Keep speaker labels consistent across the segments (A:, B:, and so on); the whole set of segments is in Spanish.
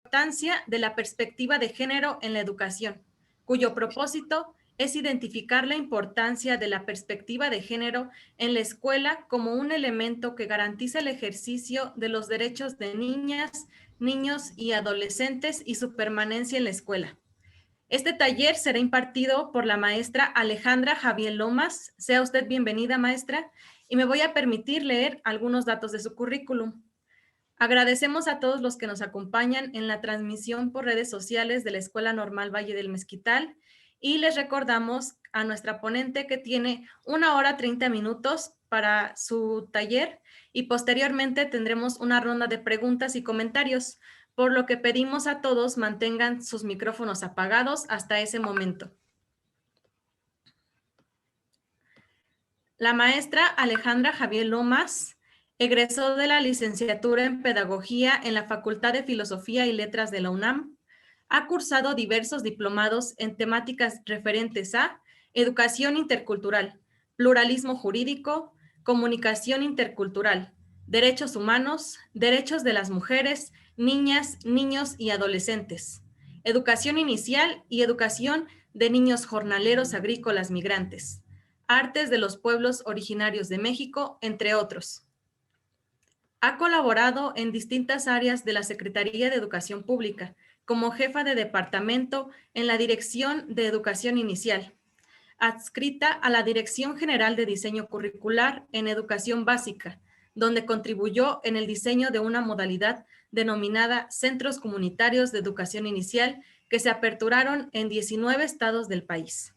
A: Importancia de la perspectiva de género en la educación, cuyo propósito es identificar la importancia de la perspectiva de género en la escuela como un elemento que garantiza el ejercicio de los derechos de niñas, niños y adolescentes y su permanencia en la escuela. Este taller será impartido por la maestra Alejandra Javier Lomas. Sea usted bienvenida, maestra, y me voy a permitir leer algunos datos de su currículum. Agradecemos a todos los que nos acompañan en la transmisión por redes sociales de la Escuela Normal Valle del Mezquital y les recordamos a nuestra ponente que tiene 1 hora 30 minutos para su taller y posteriormente tendremos una ronda de preguntas y comentarios, por lo que pedimos a todos mantengan sus micrófonos apagados hasta ese momento. La maestra Alejandra Javier Lomas egresó de la licenciatura en Pedagogía en la Facultad de Filosofía y Letras de la UNAM. Ha cursado diversos diplomados en temáticas referentes a educación intercultural, pluralismo jurídico, comunicación intercultural, derechos humanos, derechos de las mujeres, niñas, niños y adolescentes, educación inicial y educación de niños jornaleros agrícolas migrantes, artes de los pueblos originarios de México, entre otros. Ha colaborado en distintas áreas de la Secretaría de Educación Pública, como jefa de departamento en la Dirección de Educación Inicial, adscrita a la Dirección General de Diseño Curricular en Educación Básica, donde contribuyó en el diseño de una modalidad denominada Centros Comunitarios de Educación Inicial, que se aperturaron en 19 estados del país.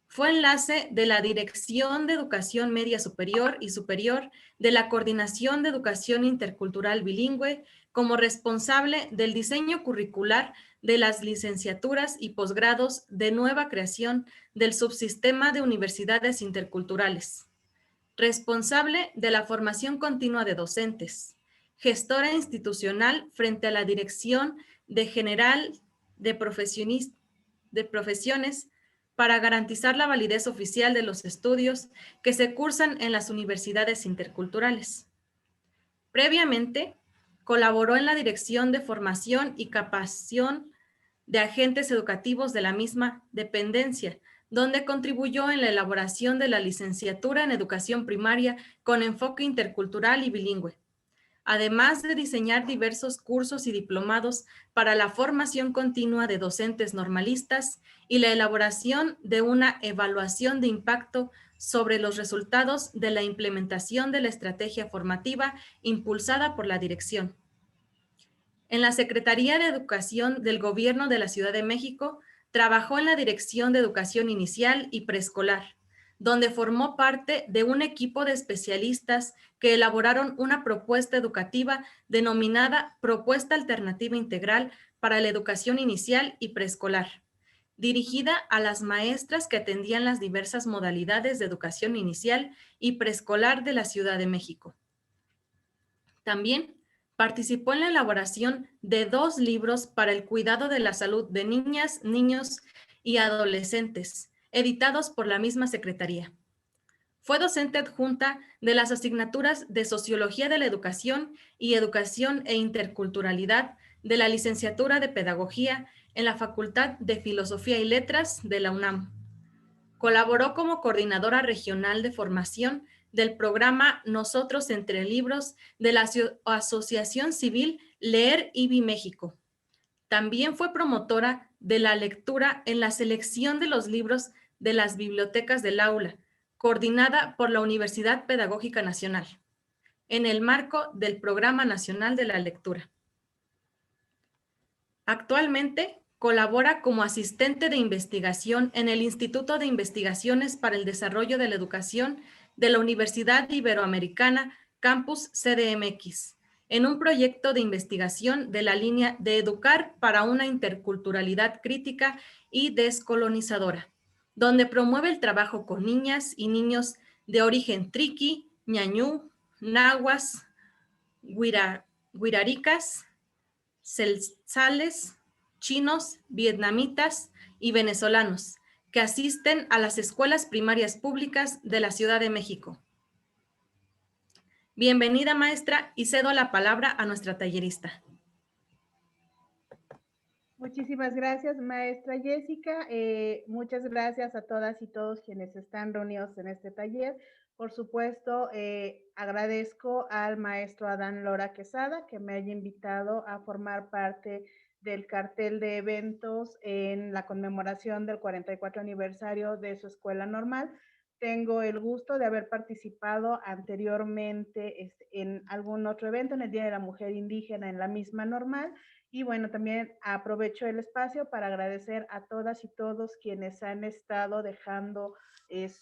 A: Fue enlace de la Dirección de Educación Media Superior y Superior de la Coordinación de Educación Intercultural Bilingüe como responsable del diseño curricular de las licenciaturas y posgrados de nueva creación del subsistema de universidades interculturales. Responsable de la formación continua de docentes. Gestora institucional frente a la Dirección de General de Profesiones para garantizar la validez oficial de los estudios que se cursan en las universidades interculturales. Previamente, colaboró en la Dirección de Formación y Capacitación de Agentes Educativos de la misma dependencia, donde contribuyó en la elaboración de la licenciatura en Educación Primaria con enfoque intercultural y bilingüe, además de diseñar diversos cursos y diplomados para la formación continua de docentes normalistas y la elaboración de una evaluación de impacto sobre los resultados de la implementación de la estrategia formativa impulsada por la dirección. En la Secretaría de Educación del Gobierno de la Ciudad de México, trabajó en la Dirección de Educación Inicial y Preescolar, donde formó parte de un equipo de especialistas que elaboraron una propuesta educativa denominada Propuesta Alternativa Integral para la Educación Inicial y Preescolar, dirigida a las maestras que atendían las diversas modalidades de educación inicial y preescolar de la Ciudad de México. También participó en la elaboración de 2 libros para el cuidado de la salud de niñas, niños y adolescentes, editados por la misma Secretaría. Fue docente adjunta de las asignaturas de Sociología de la Educación y Educación e Interculturalidad de la Licenciatura de Pedagogía en la Facultad de Filosofía y Letras de la UNAM. Colaboró como coordinadora regional de formación del programa Nosotros entre Libros de la Asociación Civil Leer IBI México. También fue promotora de la lectura en la selección de los libros de las bibliotecas del aula, coordinada por la Universidad Pedagógica Nacional, en el marco del Programa Nacional de la Lectura. Actualmente colabora como asistente de investigación en el Instituto de Investigaciones para el Desarrollo de la Educación de la Universidad Iberoamericana, Campus CDMX, en un proyecto de investigación de la línea de Educar para una Interculturalidad Crítica y Descolonizadora, donde promueve el trabajo con niñas y niños de origen triqui, ñañú, nahuas, guiraricas, celtzales, chinos, vietnamitas y venezolanos que asisten a las escuelas primarias públicas de la Ciudad de México. Bienvenida, maestra, y cedo la palabra a nuestra tallerista.
B: Muchísimas gracias, maestra Jessica. Muchas gracias a todas y todos quienes están reunidos en este taller. Por supuesto, agradezco al maestro Adán Lora Quesada que me haya invitado a formar parte del cartel de eventos en la conmemoración del 44 aniversario de su escuela normal. Tengo el gusto de haber participado anteriormente en algún otro evento, en el Día de la Mujer Indígena, en la misma normal. Y bueno, también aprovecho el espacio para agradecer a todas y todos quienes han estado dejando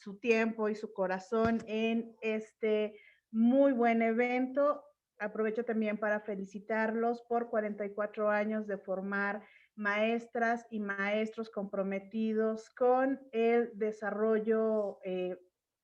B: su tiempo y su corazón en este muy buen evento. Aprovecho también para felicitarlos por 44 años de formar maestras y maestros comprometidos con el desarrollo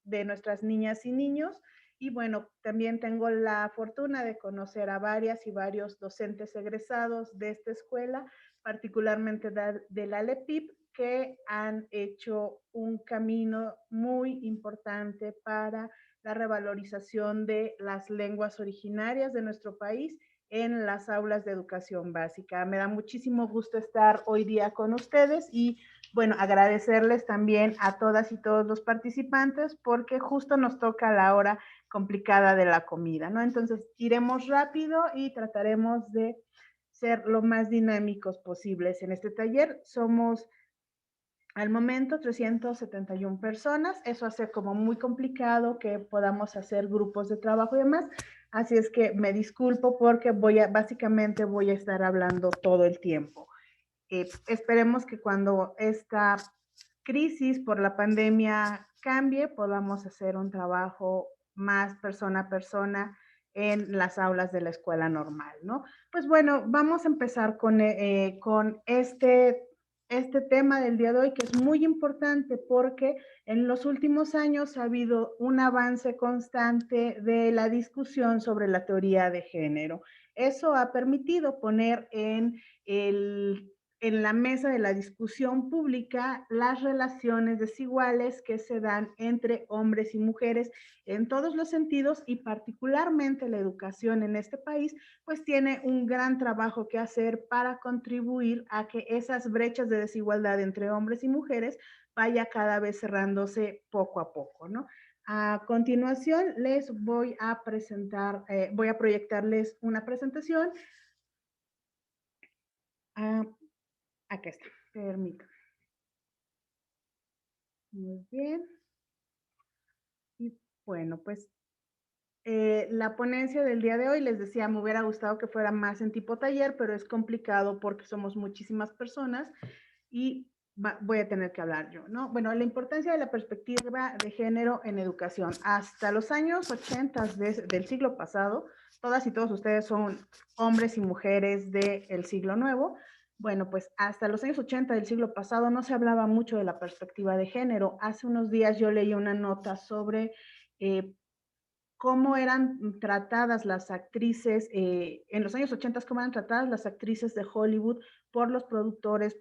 B: de nuestras niñas y niños. Y bueno, también tengo la fortuna de conocer a varias y varios docentes egresados de esta escuela, particularmente de la LEPIP, que han hecho un camino muy importante para la revalorización de las lenguas originarias de nuestro país en las aulas de educación básica. Me da muchísimo gusto estar hoy día con ustedes y bueno, agradecerles también a todas y todos los participantes porque justo nos toca la hora complicada de la comida, ¿no? Entonces, iremos rápido y trataremos de ser lo más dinámicos posibles en este taller. Somos al momento 371 personas, eso hace como muy complicado que podamos hacer grupos de trabajo y demás, así es que me disculpo porque básicamente voy a estar hablando todo el tiempo. Esperemos que cuando esta crisis por la pandemia cambie, podamos hacer un trabajo más persona a persona en las aulas de la escuela normal, ¿no? Pues bueno, vamos a empezar con este tema del día de hoy, que es muy importante porque en los últimos años ha habido un avance constante de la discusión sobre la teoría de género. Eso ha permitido poner en la mesa de la discusión pública las relaciones desiguales que se dan entre hombres y mujeres en todos los sentidos y particularmente la educación en este país, pues tiene un gran trabajo que hacer para contribuir a que esas brechas de desigualdad entre hombres y mujeres vaya cada vez cerrándose poco a poco, ¿no? A continuación les voy a presentar, voy a proyectarles una presentación. Acá está, permítanme. Muy bien. Y bueno, pues la ponencia del día de hoy, les decía, me hubiera gustado que fuera más en tipo taller, pero es complicado porque somos muchísimas personas y voy a tener que hablar yo, ¿no? Bueno, la importancia de la perspectiva de género en educación. Hasta los años 80 del siglo pasado, todas y todos ustedes son hombres y mujeres del siglo nuevo. Bueno, pues hasta los años 80 del siglo pasado no se hablaba mucho de la perspectiva de género. Hace unos días yo leí una nota sobre cómo eran tratadas las actrices, en los años 80, cómo eran tratadas las actrices de Hollywood por los productores,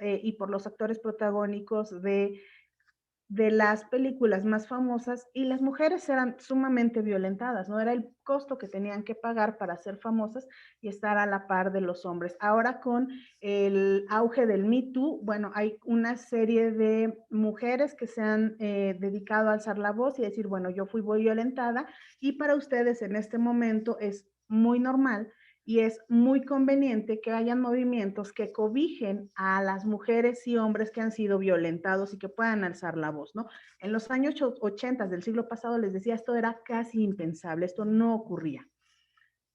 B: y por los actores protagónicos de las películas más famosas, y las mujeres eran sumamente violentadas, ¿no? Era el costo que tenían que pagar para ser famosas y estar a la par de los hombres. Ahora con el auge del Me Too, bueno, hay una serie de mujeres que se han dedicado a alzar la voz y decir, bueno, yo fui violentada y para ustedes en este momento es muy normal y es muy conveniente que hayan movimientos que cobijen a las mujeres y hombres que han sido violentados y que puedan alzar la voz, ¿no? En los años 80 del siglo pasado, les decía, esto era casi impensable, esto no ocurría.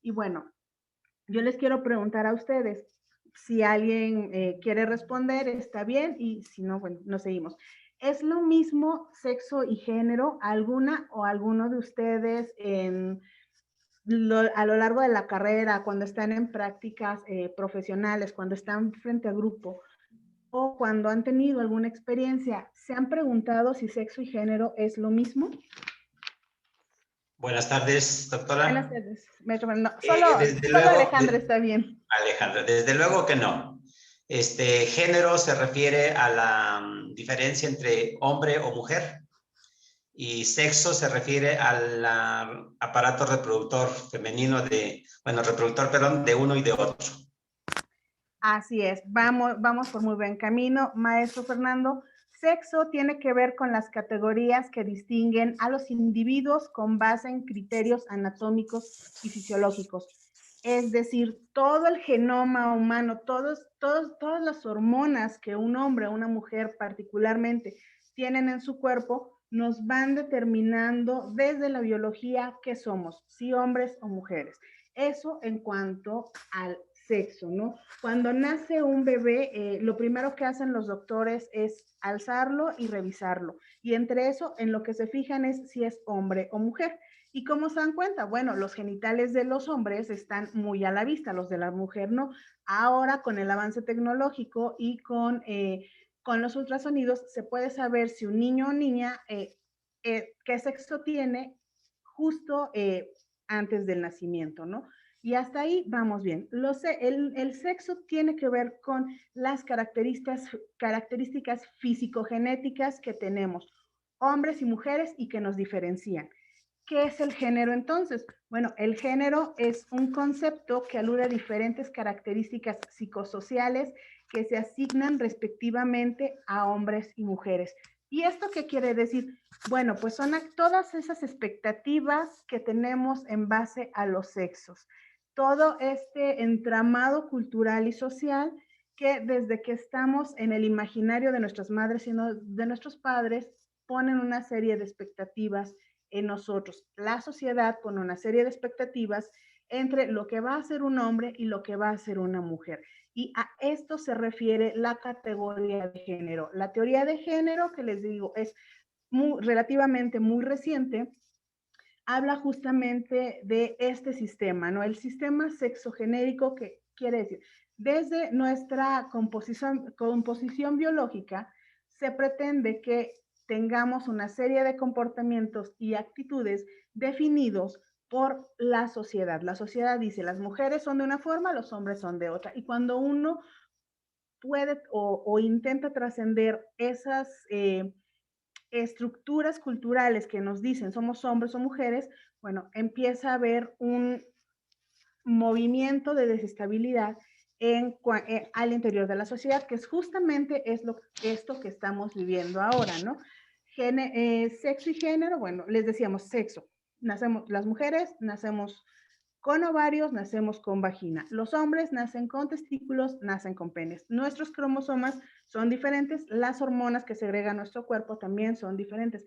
B: Y bueno, yo les quiero preguntar a ustedes, si alguien quiere responder, está bien, y si no, bueno, nos seguimos. ¿Es lo mismo sexo y género? ¿Alguna o alguno de ustedes a lo largo de la carrera, cuando están en prácticas profesionales, cuando están frente a grupo o cuando han tenido alguna experiencia, se han preguntado si sexo y género es lo mismo?
C: Buenas tardes, doctora.
B: Buenas tardes. No, solo Alejandra está bien.
C: Alejandra, desde luego que no. Género se refiere a la diferencia entre hombre o mujer, y sexo se refiere al aparato reproductor femenino reproductor, perdón, de uno y de otro.
B: Así es, vamos por muy buen camino, maestro Fernando. Sexo tiene que ver con las categorías que distinguen a los individuos con base en criterios anatómicos y fisiológicos. Es decir, todo el genoma humano, todas las hormonas que un hombre o una mujer particularmente tienen en su cuerpo, nos van determinando desde la biología qué somos, si hombres o mujeres. Eso en cuanto al sexo, ¿no? Cuando nace un bebé, lo primero que hacen los doctores es alzarlo y revisarlo. Y entre eso, en lo que se fijan es si es hombre o mujer. ¿Y cómo se dan cuenta? Bueno, los genitales de los hombres están muy a la vista, los de la mujer no. Ahora, con el avance tecnológico y con los ultrasonidos, se puede saber si un niño o niña, qué sexo tiene justo antes del nacimiento, ¿no? Y hasta ahí vamos bien. El sexo tiene que ver con las características físico-genéticas que tenemos, hombres y mujeres, y que nos diferencian. ¿Qué es el género entonces? Bueno, el género es un concepto que alude a diferentes características psicosociales que se asignan respectivamente a hombres y mujeres. ¿Y esto qué quiere decir? Bueno, pues son todas esas expectativas que tenemos en base a los sexos. Todo este entramado cultural y social que desde que estamos en el imaginario de nuestras madres y de nuestros padres ponen una serie de expectativas en nosotros. La sociedad pone una serie de expectativas entre lo que va a ser un hombre y lo que va a ser una mujer. Y a esto se refiere la categoría de género. La teoría de género, que les digo, es relativamente muy reciente, habla justamente de este sistema, ¿no? El sistema sexogenérico, que quiere decir, desde nuestra composición biológica, se pretende que tengamos una serie de comportamientos y actitudes definidos por la sociedad. La sociedad dice, las mujeres son de una forma, los hombres son de otra. Y cuando uno puede o intenta trascender esas estructuras culturales que nos dicen somos hombres o mujeres, bueno, empieza a haber un movimiento de desestabilidad al interior de la sociedad, que es justamente esto que estamos viviendo ahora, ¿no? Sexo y género, bueno, les decíamos sexo. Nacemos, las mujeres nacemos con ovarios, nacemos con vagina. Los hombres nacen con testículos, nacen con penes. Nuestros cromosomas son diferentes, las hormonas que segrega nuestro cuerpo también son diferentes.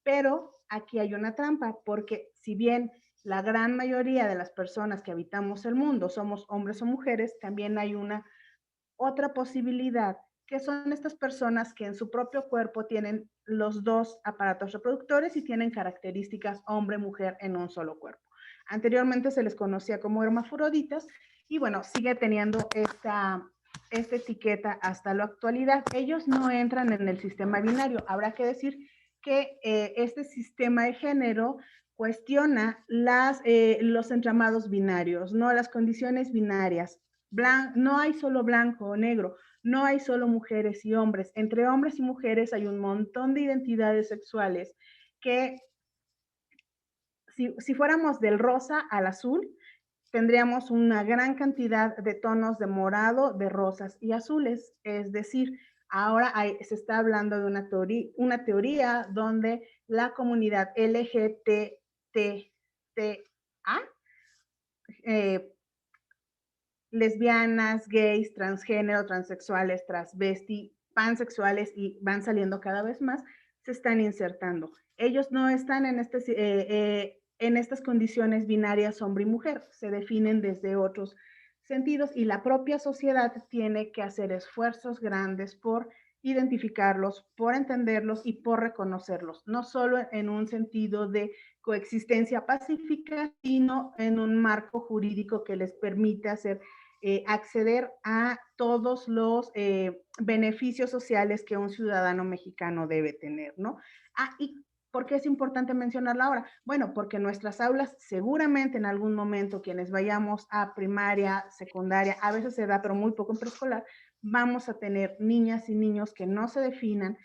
B: Pero aquí hay una trampa, porque si bien la gran mayoría de las personas que habitamos el mundo somos hombres o mujeres, también hay una otra posibilidad, que son estas personas que en su propio cuerpo tienen los dos aparatos reproductores y tienen características hombre-mujer en un solo cuerpo. Anteriormente se les conocía como hermafroditas y bueno, sigue teniendo esta etiqueta hasta la actualidad. Ellos no entran en el sistema binario. Habrá que decir que este sistema de género cuestiona los entramados binarios, no las condiciones binarias. No hay solo blanco o negro, no hay solo mujeres y hombres. Entre hombres y mujeres hay un montón de identidades sexuales que si fuéramos del rosa al azul, tendríamos una gran cantidad de tonos de morado, de rosas y azules. Es decir, ahora se está hablando de una teoría donde la comunidad LGTTA, lesbianas, gays, transgénero, transexuales, transvesti, pansexuales y van saliendo cada vez más, se están insertando. Ellos no están en estas condiciones binarias hombre y mujer, se definen desde otros sentidos y la propia sociedad tiene que hacer esfuerzos grandes por identificarlos, por entenderlos y por reconocerlos, no solo en un sentido de coexistencia pacífica, sino en un marco jurídico que les permite acceder a todos los beneficios sociales que un ciudadano mexicano debe tener, ¿no? ¿Y por qué es importante mencionarla ahora? Bueno, porque en nuestras aulas seguramente en algún momento quienes vayamos a primaria, secundaria, a veces se da, pero muy poco en preescolar, vamos a tener niñas y niños que no se definan,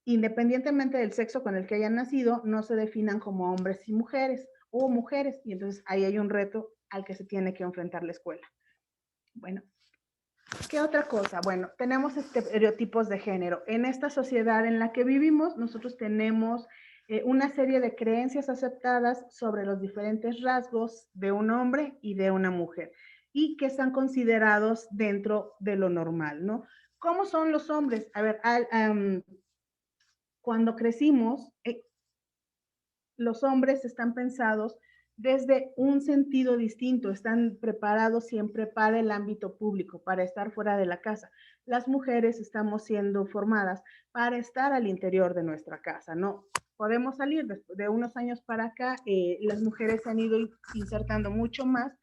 B: independientemente del sexo con el que hayan nacido, no se definan como hombres y mujeres, o mujeres, y entonces ahí hay un reto al que se tiene que enfrentar la escuela. Bueno. ¿Qué otra cosa? Bueno, tenemos estereotipos de género. En esta sociedad en la que vivimos, nosotros tenemos una serie de creencias aceptadas sobre los diferentes rasgos de un hombre y de una mujer y que están considerados dentro de lo normal, ¿no? ¿Cómo son los hombres? A ver, cuando crecimos, los hombres están pensados desde un sentido distinto, están preparados siempre para el ámbito público, para estar fuera de la casa. Las mujeres estamos siendo formadas para estar al interior de nuestra casa, ¿no? Podemos salir de unos años para acá, las mujeres se han ido insertando mucho más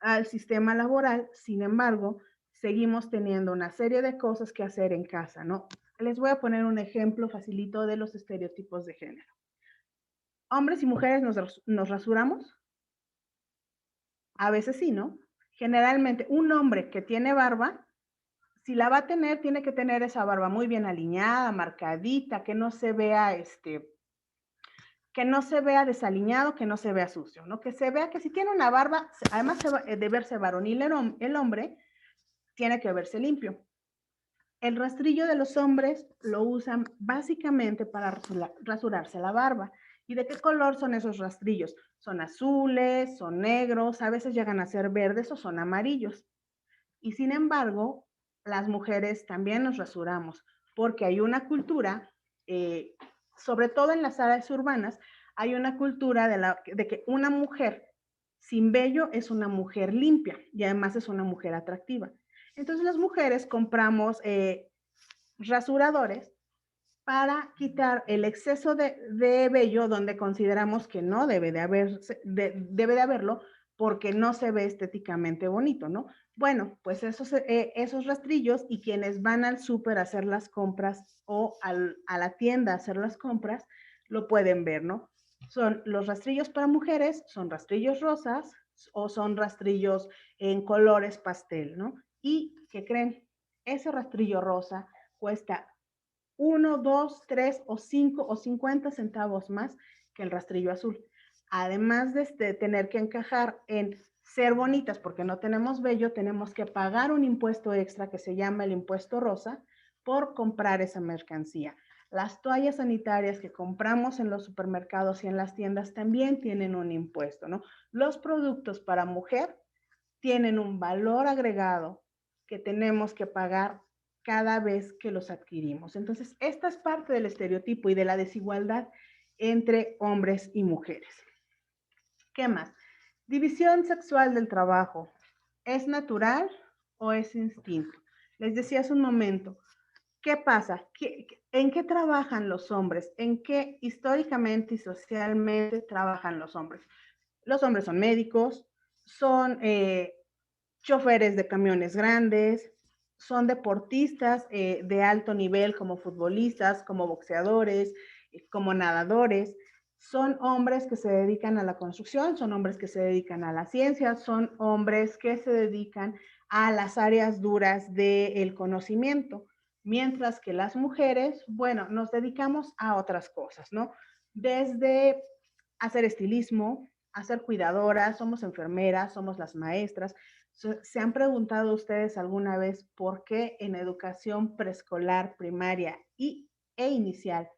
B: al sistema laboral, sin embargo, seguimos teniendo una serie de cosas que hacer en casa, ¿no? Les voy a poner un ejemplo facilito de los estereotipos de género. ¿Hombres y mujeres nos rasuramos? A veces sí, ¿no? Generalmente un hombre que tiene barba, si la va a tener, tiene que tener esa barba muy bien alineada, marcadita, que no se vea desaliñado, que no se vea sucio, ¿no? Que se vea que si tiene una barba, además de verse varonil el hombre, tiene que verse limpio. El rastrillo de los hombres lo usan básicamente para rasurarse la barba. ¿Y de qué color son esos rastrillos? Son azules, son negros, a veces llegan a ser verdes o son amarillos. Y sin embargo, las mujeres también nos rasuramos porque hay una cultura, sobre todo en las áreas urbanas, hay una cultura de que una mujer sin vello es una mujer limpia y además es una mujer atractiva. Entonces las mujeres compramos rasuradores para quitar el exceso de vello donde consideramos que no debe de haberlo porque no se ve estéticamente bonito, ¿no? Bueno, pues esos rastrillos y quienes van al súper a hacer las compras o a la tienda a hacer las compras, lo pueden ver, ¿no? Son los rastrillos para mujeres, son rastrillos rosas o son rastrillos en colores pastel, ¿no? ¿Y qué creen? Ese rastrillo rosa cuesta 1, 2, 3 o 5 o 50 centavos más que el rastrillo azul. Además de tener que encajar en ser bonitas porque no tenemos vello, tenemos que pagar un impuesto extra que se llama el impuesto rosa por comprar esa mercancía. Las toallas sanitarias que compramos en los supermercados y en las tiendas también tienen un impuesto, ¿no? Los productos para mujer tienen un valor agregado que tenemos que pagar cada vez que los adquirimos. Entonces, esta es parte del estereotipo y de la desigualdad entre hombres y mujeres. ¿Qué más? División sexual del trabajo. ¿Es natural o es instinto? Les decía hace un momento, ¿qué pasa? ¿En qué trabajan los hombres? ¿En qué históricamente y socialmente trabajan los hombres? Los hombres son médicos, son choferes de camiones grandes, son deportistas de alto nivel como futbolistas, como boxeadores, como nadadores. Son hombres que se dedican a la construcción, son hombres que se dedican a la ciencia, son hombres que se dedican a las áreas duras del conocimiento, mientras que las mujeres, bueno, nos dedicamos a otras cosas, ¿no? Desde hacer estilismo, hacer cuidadoras, somos enfermeras, somos las maestras. ¿Se han preguntado ustedes alguna vez por qué en educación preescolar, primaria e inicial,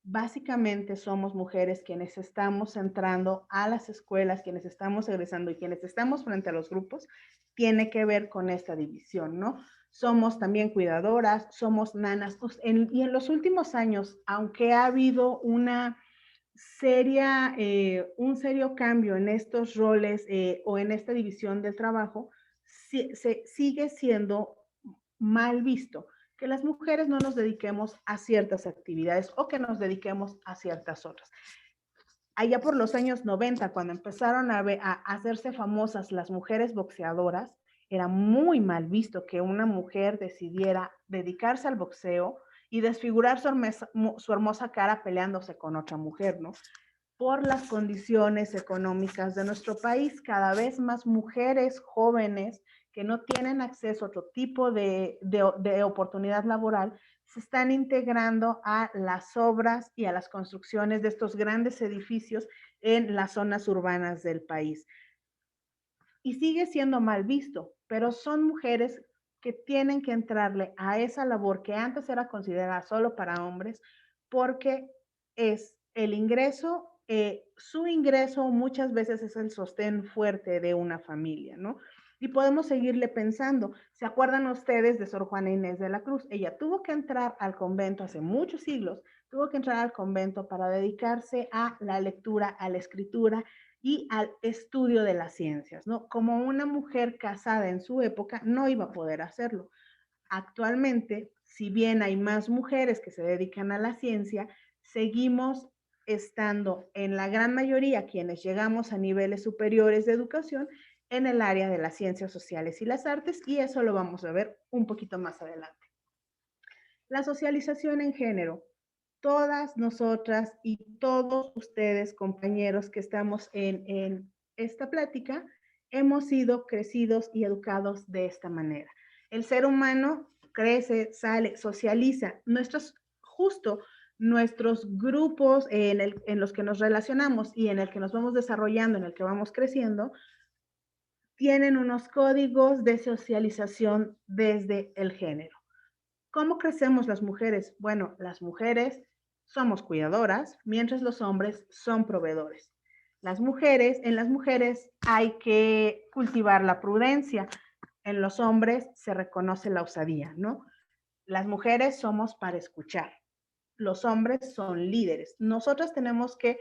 B: básicamente somos mujeres quienes estamos entrando a las escuelas, quienes estamos egresando y quienes estamos frente a los grupos? Tiene que ver con esta división, ¿no? Somos también cuidadoras, somos nanas. Y en los últimos años, aunque ha habido un serio cambio en estos roles o en esta división del trabajo, sigue siendo mal visto que las mujeres no nos dediquemos a ciertas actividades o que nos dediquemos a ciertas otras. Allá por los años 90, cuando empezaron a hacerse famosas las mujeres boxeadoras, era muy mal visto que una mujer decidiera dedicarse al boxeo y desfigurar su hermosa cara peleándose con otra mujer, ¿no? Por las condiciones económicas de nuestro país, cada vez más mujeres jóvenes que no tienen acceso a otro tipo de oportunidad laboral se están integrando a las obras y a las construcciones de estos grandes edificios en las zonas urbanas del país. Y sigue siendo mal visto, pero son mujeres que tienen que entrarle a esa labor que antes era considerada solo para hombres, porque es el ingreso, su ingreso muchas veces es el sostén fuerte de una familia, ¿no? Y podemos seguirle pensando. ¿Se acuerdan ustedes de Sor Juana Inés de la Cruz? Ella tuvo que entrar al convento hace muchos siglos, tuvo que entrar al convento para dedicarse a la lectura, a la escritura y al estudio de las ciencias, ¿no? Como una mujer casada en su época no iba a poder hacerlo. Actualmente, si bien hay más mujeres que se dedican a la ciencia, seguimos estando en la gran mayoría quienes llegamos a niveles superiores de educación en el área de las ciencias sociales y las artes, y eso lo vamos a ver un poquito más adelante. La socialización en género. Todas nosotras y todos ustedes, compañeros que estamos en esta plática, hemos sido crecidos y educados de esta manera. El ser humano crece, sale, socializa. Justo nuestros grupos en los que nos relacionamos y en el que nos vamos desarrollando, en el que vamos creciendo, tienen unos códigos de socialización desde el género. ¿Cómo crecemos las mujeres? Bueno, las mujeres somos cuidadoras, mientras los hombres son proveedores. En las mujeres hay que cultivar la prudencia, en los hombres se reconoce la osadía, ¿no? Las mujeres somos para escuchar, los hombres son líderes. Nosotras tenemos que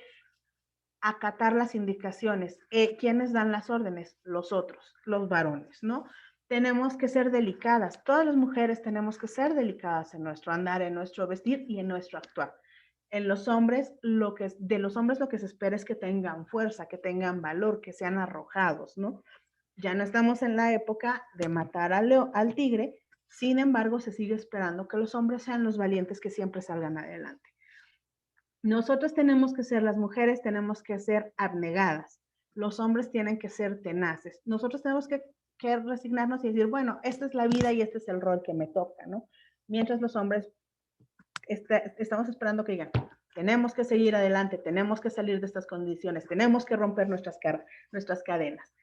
B: acatar las indicaciones. ¿Quiénes dan las órdenes? Los otros, los varones, ¿no? Tenemos que ser delicadas. Todas las mujeres tenemos que ser delicadas en nuestro andar, en nuestro vestir y en nuestro actuar. En los hombres, de los hombres lo que se espera es que tengan fuerza, que tengan valor, que sean arrojados, ¿no? Ya no estamos en la época de matar al tigre, sin embargo, se sigue esperando que los hombres sean los valientes que siempre salgan adelante. Nosotros tenemos que ser, las mujeres tenemos que ser abnegadas, los hombres tienen que ser tenaces. Nosotros tenemos que resignarnos y decir, bueno, esta es la vida y este es el rol que me toca, ¿no? Mientras los hombres estamos esperando que digan, tenemos que seguir adelante, tenemos que salir de estas condiciones, tenemos que romper nuestras cadenas.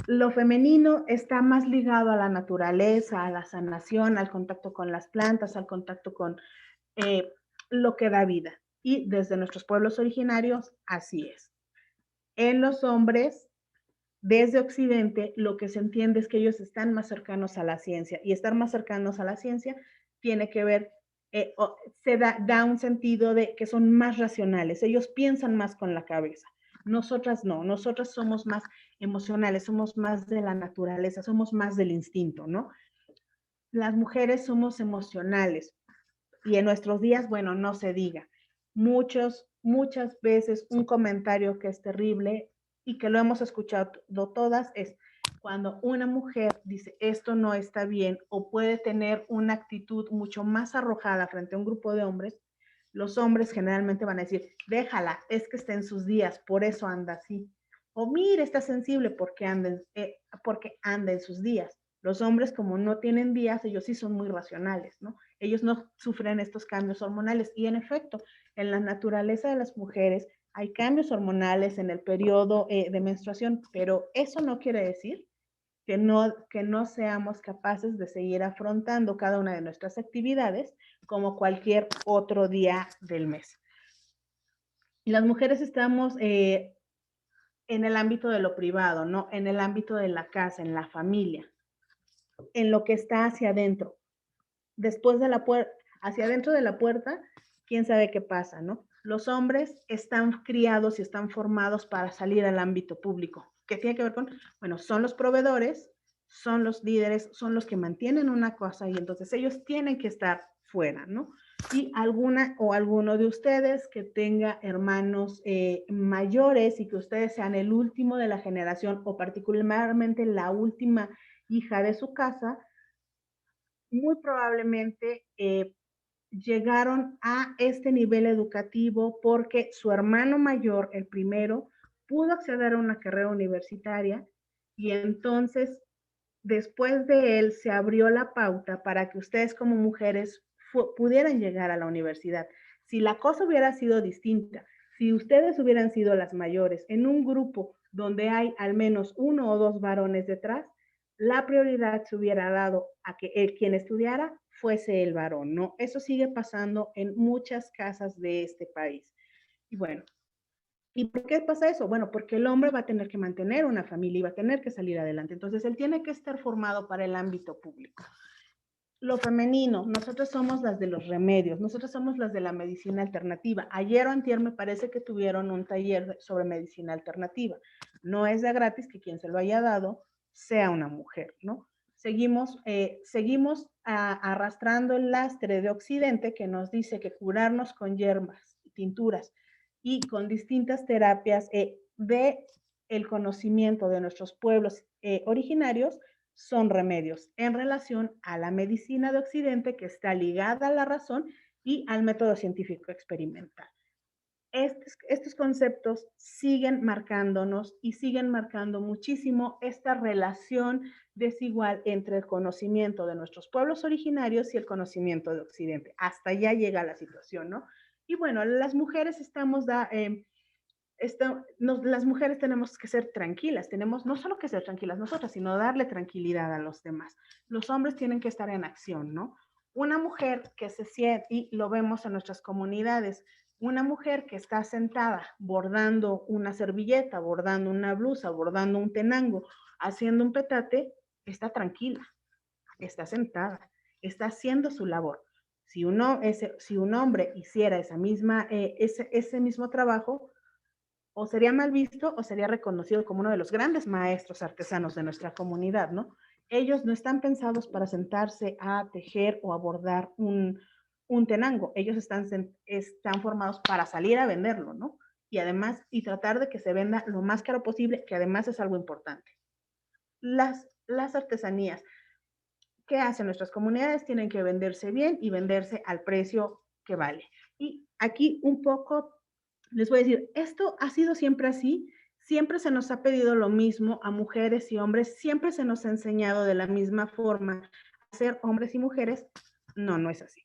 B: Lo femenino está más ligado a la naturaleza, a la sanación, al contacto con las plantas, al contacto con lo que da vida. Y desde nuestros pueblos originarios, así es. En los hombres, desde Occidente, lo que se entiende es que ellos están más cercanos a la ciencia. Y estar más cercanos a la ciencia tiene que ver, da un sentido de que son más racionales. Ellos piensan más con la cabeza. Nosotras no, nosotras somos más emocionales, somos más de la naturaleza, somos más del instinto, ¿no? Las mujeres somos emocionales y en nuestros días, bueno, no se diga. Muchas veces un comentario que es terrible y que lo hemos escuchado todas es cuando una mujer dice esto no está bien o puede tener una actitud mucho más arrojada frente a un grupo de hombres, los hombres generalmente van a decir, déjala, es que está en sus días, por eso anda así. O mira, está sensible porque anda en sus días. Los hombres, como no tienen días, ellos sí son muy racionales, ¿no? Ellos no sufren estos cambios hormonales. Y en efecto, en la naturaleza de las mujeres hay cambios hormonales en el periodo de menstruación, pero eso no quiere decir que no seamos capaces de seguir afrontando cada una de nuestras actividades como cualquier otro día del mes. Las mujeres estamos en el ámbito de lo privado, ¿no? En el ámbito de la casa, en la familia, en lo que está hacia adentro. Después de la puerta, hacia adentro de la puerta, quién sabe qué pasa, ¿no? Los hombres están criados y están formados para salir al ámbito público. ¿Qué tiene que ver con? Bueno, son los proveedores, son los líderes, son los que mantienen una cosa y entonces ellos tienen que estar fuera, ¿no? Y alguna o alguno de ustedes que tenga hermanos mayores y que ustedes sean el último de la generación o particularmente la última hija de su casa, muy probablemente llegaron a este nivel educativo porque su hermano mayor, el primero, pudo acceder a una carrera universitaria y entonces después de él se abrió la pauta para que ustedes como mujeres pudieran llegar a la universidad. Si la cosa hubiera sido distinta, si ustedes hubieran sido las mayores en un grupo donde hay al menos uno o dos varones detrás, la prioridad se hubiera dado a que quien estudiara fuese el varón, ¿no? Eso sigue pasando en muchas casas de este país. Y bueno, ¿y por qué pasa eso? Bueno, porque el hombre va a tener que mantener una familia y va a tener que salir adelante. Entonces, él tiene que estar formado para el ámbito público. Lo femenino, nosotros somos las de los remedios, nosotros somos las de la medicina alternativa. Ayer o antier me parece que tuvieron un taller sobre medicina alternativa. No es de gratis que quien se lo haya dado sea una mujer, ¿no? Seguimos arrastrando el lastre de Occidente que nos dice que curarnos con hierbas, tinturas y con distintas terapias de el conocimiento de nuestros pueblos originarios son remedios en relación a la medicina de Occidente que está ligada a la razón y al método científico experimental. Estos conceptos siguen marcándonos y siguen marcando muchísimo esta relación desigual entre el conocimiento de nuestros pueblos originarios y el conocimiento de Occidente. Hasta allá llega la situación, ¿no? Y bueno, las mujeres las mujeres tenemos que ser tranquilas, tenemos no solo que ser tranquilas nosotras, sino darle tranquilidad a los demás. Los hombres tienen que estar en acción, ¿no? Una mujer que se siente, y lo vemos en nuestras comunidades, una mujer que está sentada bordando una servilleta, bordando una blusa, bordando un tenango, haciendo un petate, está tranquila, está sentada, está haciendo su labor. Si un hombre hiciera ese mismo trabajo, o sería mal visto o sería reconocido como uno de los grandes maestros artesanos de nuestra comunidad, ¿no? Ellos no están pensados para sentarse a tejer o a bordar un tenango, ellos están formados para salir a venderlo, ¿no? Y además, y tratar de que se venda lo más caro posible, que además es algo importante. Las artesanías que hacen nuestras comunidades tienen que venderse bien y venderse al precio que vale. Y aquí un poco les voy a decir, esto ha sido siempre así, siempre se nos ha pedido lo mismo a mujeres y hombres, siempre se nos ha enseñado de la misma forma a ser hombres y mujeres. No, no es así.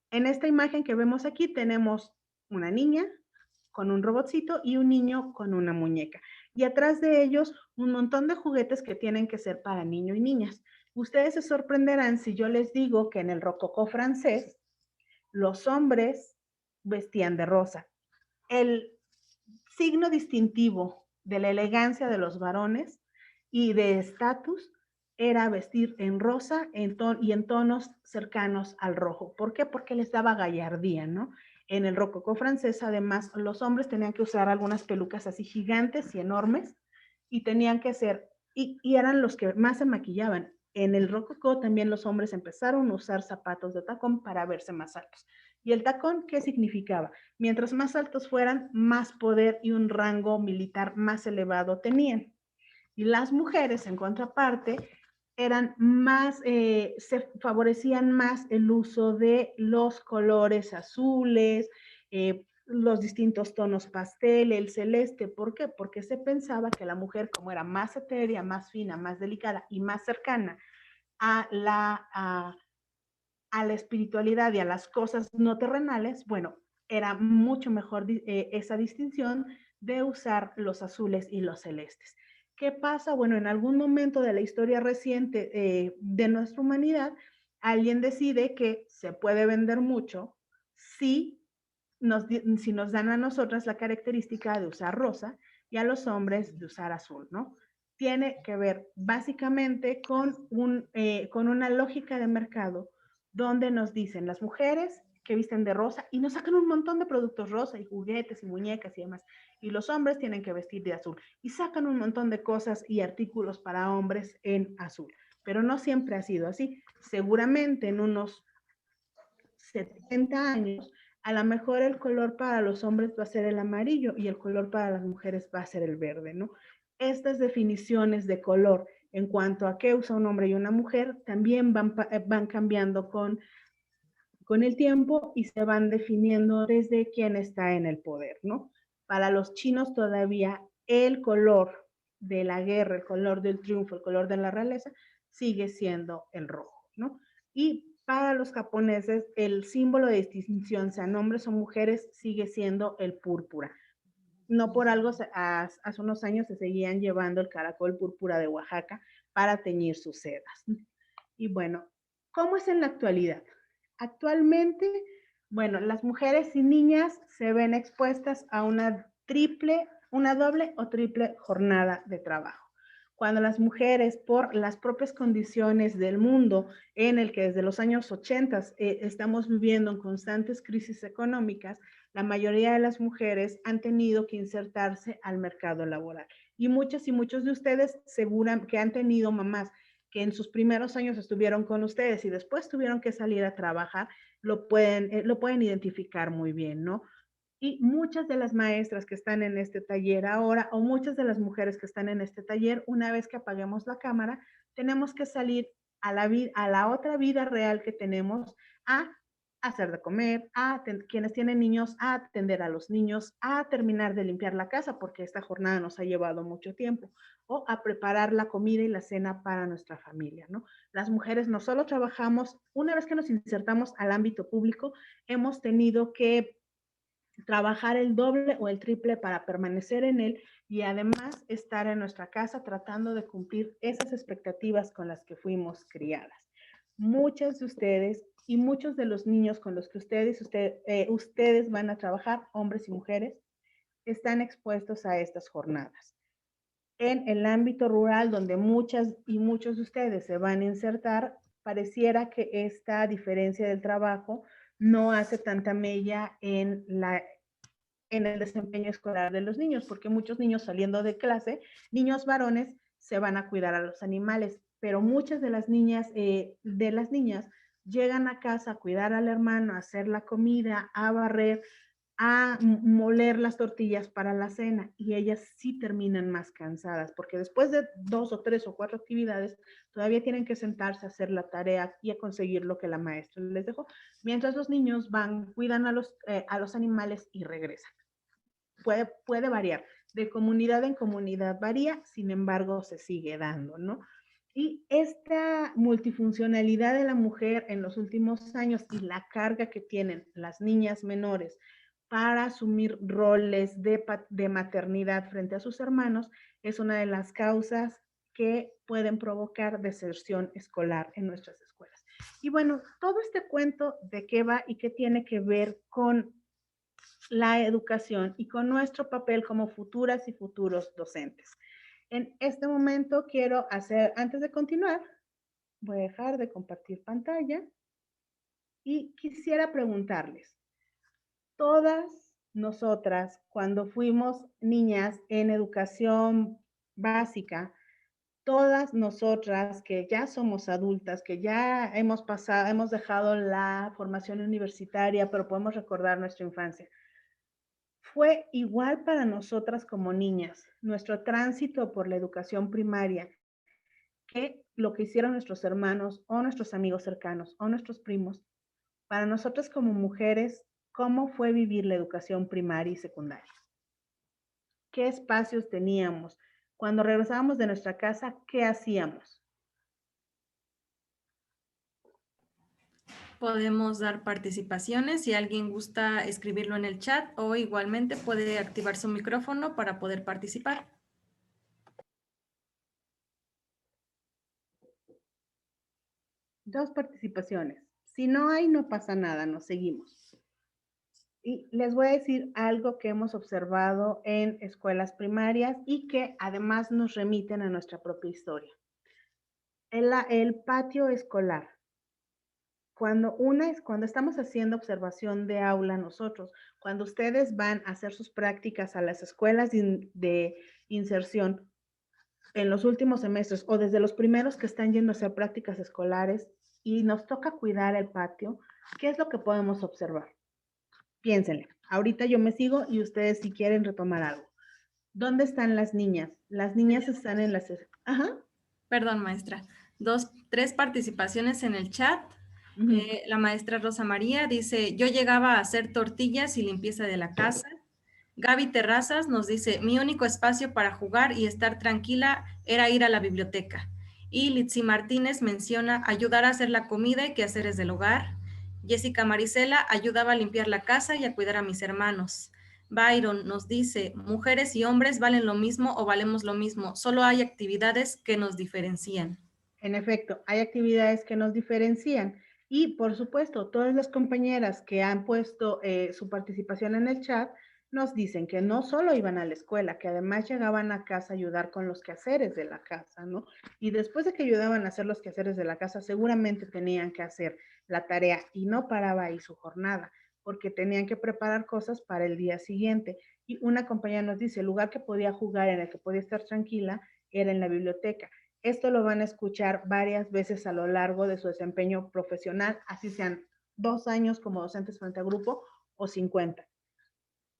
B: En esta imagen que vemos aquí tenemos una niña con un robotcito y un niño con una muñeca. Y atrás de ellos un montón de juguetes que tienen que ser para niños y niñas. Ustedes se sorprenderán si yo les digo que en el rococó francés los hombres vestían de rosa. El signo distintivo de la elegancia de los varones y de estatus era vestir en rosa y en tonos cercanos al rojo. ¿Por qué? Porque les daba gallardía, ¿no? En el rococó francés, además, los hombres tenían que usar algunas pelucas así gigantes y enormes y tenían que ser, y eran los que más se maquillaban. En el rococó también los hombres empezaron a usar zapatos de tacón para verse más altos. ¿Y el tacón qué significaba? Mientras más altos fueran, más poder y un rango militar más elevado tenían. Y las mujeres, en contraparte, se favorecían más el uso de los colores azules, los distintos tonos pastel, el celeste. ¿Por qué? Porque se pensaba que la mujer, como era más etérea, más fina, más delicada y más cercana a la espiritualidad y a las cosas no terrenales, bueno, era mucho mejor esa distinción de usar los azules y los celestes. ¿Qué pasa? Bueno, en algún momento de la historia reciente de nuestra humanidad, alguien decide que se puede vender mucho si nos dan a nosotras la característica de usar rosa y a los hombres de usar azul, ¿no? Tiene que ver básicamente con una lógica de mercado donde nos dicen las mujeres que visten de rosa y nos sacan un montón de productos rosa y juguetes y muñecas y demás. Y los hombres tienen que vestir de azul y sacan un montón de cosas y artículos para hombres en azul. Pero no siempre ha sido así. Seguramente en unos 70 años, a lo mejor el color para los hombres va a ser el amarillo y el color para las mujeres va a ser el verde, ¿no? Estas definiciones de color en cuanto a qué usa un hombre y una mujer también van cambiando con el tiempo y se van definiendo desde quién está en el poder, ¿no? Para los chinos todavía el color de la guerra, el color del triunfo, el color de la realeza, sigue siendo el rojo, ¿no? Y para los japoneses el símbolo de distinción, sean hombres o mujeres, sigue siendo el púrpura. No por algo hace unos años se seguían llevando el caracol púrpura de Oaxaca para teñir sus sedas. Y bueno, ¿cómo es en la actualidad? Actualmente, bueno, las mujeres y niñas se ven expuestas a una doble o triple jornada de trabajo. Cuando las mujeres, por las propias condiciones del mundo en el que desde los años 80 estamos viviendo en constantes crisis económicas, la mayoría de las mujeres han tenido que insertarse al mercado laboral. Y muchas y muchos de ustedes aseguran que han tenido mamás que en sus primeros años estuvieron con ustedes y después tuvieron que salir a trabajar, lo pueden identificar muy bien, ¿no? Y muchas de las maestras que están en este taller ahora, o muchas de las mujeres que están en este taller, una vez que apaguemos la cámara, tenemos que salir a la otra vida real que tenemos, a hacer de comer, quienes tienen niños, a atender a los niños, a terminar de limpiar la casa, porque esta jornada nos ha llevado mucho tiempo, o a preparar la comida y la cena para nuestra familia, ¿no? Las mujeres no solo trabajamos, una vez que nos insertamos al ámbito público, hemos tenido que trabajar el doble o el triple para permanecer en él y además estar en nuestra casa tratando de cumplir esas expectativas con las que fuimos criadas. Muchas de ustedes y muchos de los niños con los que ustedes van a trabajar, hombres y mujeres, están expuestos a estas jornadas. En el ámbito rural, donde muchas y muchos de ustedes se van a insertar, pareciera que esta diferencia del trabajo no hace tanta mella en el desempeño escolar de los niños, porque muchos niños saliendo de clase, niños varones, se van a cuidar a los animales, pero muchas de las niñas llegan a casa a cuidar al hermano, a hacer la comida, a barrer, a moler las tortillas para la cena, y ellas sí terminan más cansadas, porque después de 2 o 3 o 4 actividades, todavía tienen que sentarse a hacer la tarea y a conseguir lo que la maestra les dejó, mientras los niños van, cuidan a los animales y regresan. Puede variar, de comunidad en comunidad varía, sin embargo se sigue dando, ¿no? Y esta multifuncionalidad de la mujer en los últimos años y la carga que tienen las niñas menores para asumir roles de maternidad frente a sus hermanos es una de las causas que pueden provocar deserción escolar en nuestras escuelas. Y bueno, todo este cuento de qué va y qué tiene que ver con la educación y con nuestro papel como futuras y futuros docentes. En este momento quiero hacer, antes de continuar, voy a dejar de compartir pantalla y quisiera preguntarles, todas nosotras cuando fuimos niñas en educación básica, todas nosotras que ya somos adultas, que ya hemos dejado la formación universitaria, pero podemos recordar nuestra infancia, fue igual para nosotras como niñas, nuestro tránsito por la educación primaria, que lo que hicieron nuestros hermanos o nuestros amigos cercanos o nuestros primos. Para nosotras como mujeres, ¿cómo fue vivir la educación primaria y secundaria? ¿Qué espacios teníamos? Cuando regresábamos de nuestra casa, ¿qué hacíamos?
A: Podemos dar participaciones si alguien gusta escribirlo en el chat o igualmente puede activar su micrófono para poder participar.
B: Dos participaciones. Si no hay, no pasa nada, nos seguimos. Y les voy a decir algo que hemos observado en escuelas primarias y que además nos remiten a nuestra propia historia. El patio escolar. Cuando estamos haciendo observación de aula nosotros, cuando ustedes van a hacer sus prácticas a las escuelas de inserción en los últimos semestres o desde los primeros que están yendo a hacer prácticas escolares y nos toca cuidar el patio, ¿qué es lo que podemos observar? Piénsenle. Ahorita yo me sigo y ustedes si quieren retomar algo. ¿Dónde están las niñas? Las niñas están en las... Ajá.
A: Perdón, maestra. 3 participaciones en el chat. La maestra Rosa María dice, yo llegaba a hacer tortillas y limpieza de la casa. Gaby Terrazas nos dice, mi único espacio para jugar y estar tranquila era ir a la biblioteca. Y Litsi Martínez menciona ayudar a hacer la comida y quehaceres del hogar. Jessica Marisela ayudaba a limpiar la casa y a cuidar a mis hermanos. Byron nos dice, mujeres y hombres valen lo mismo o valemos lo mismo, solo hay actividades que nos diferencian.
B: En efecto, hay actividades que nos diferencian y, por supuesto, todas las compañeras que han puesto su participación en el chat nos dicen que no solo iban a la escuela, que además llegaban a casa a ayudar con los quehaceres de la casa, ¿no? Y después de que ayudaban a hacer los quehaceres de la casa, seguramente tenían que hacer la tarea y no paraba ahí su jornada, porque tenían que preparar cosas para el día siguiente. Y una compañera nos dice, el lugar que podía jugar, en el que podía estar tranquila, era en la biblioteca. Esto lo van a escuchar varias veces a lo largo de su desempeño profesional, así sean 2 años como docentes frente a grupo o 50.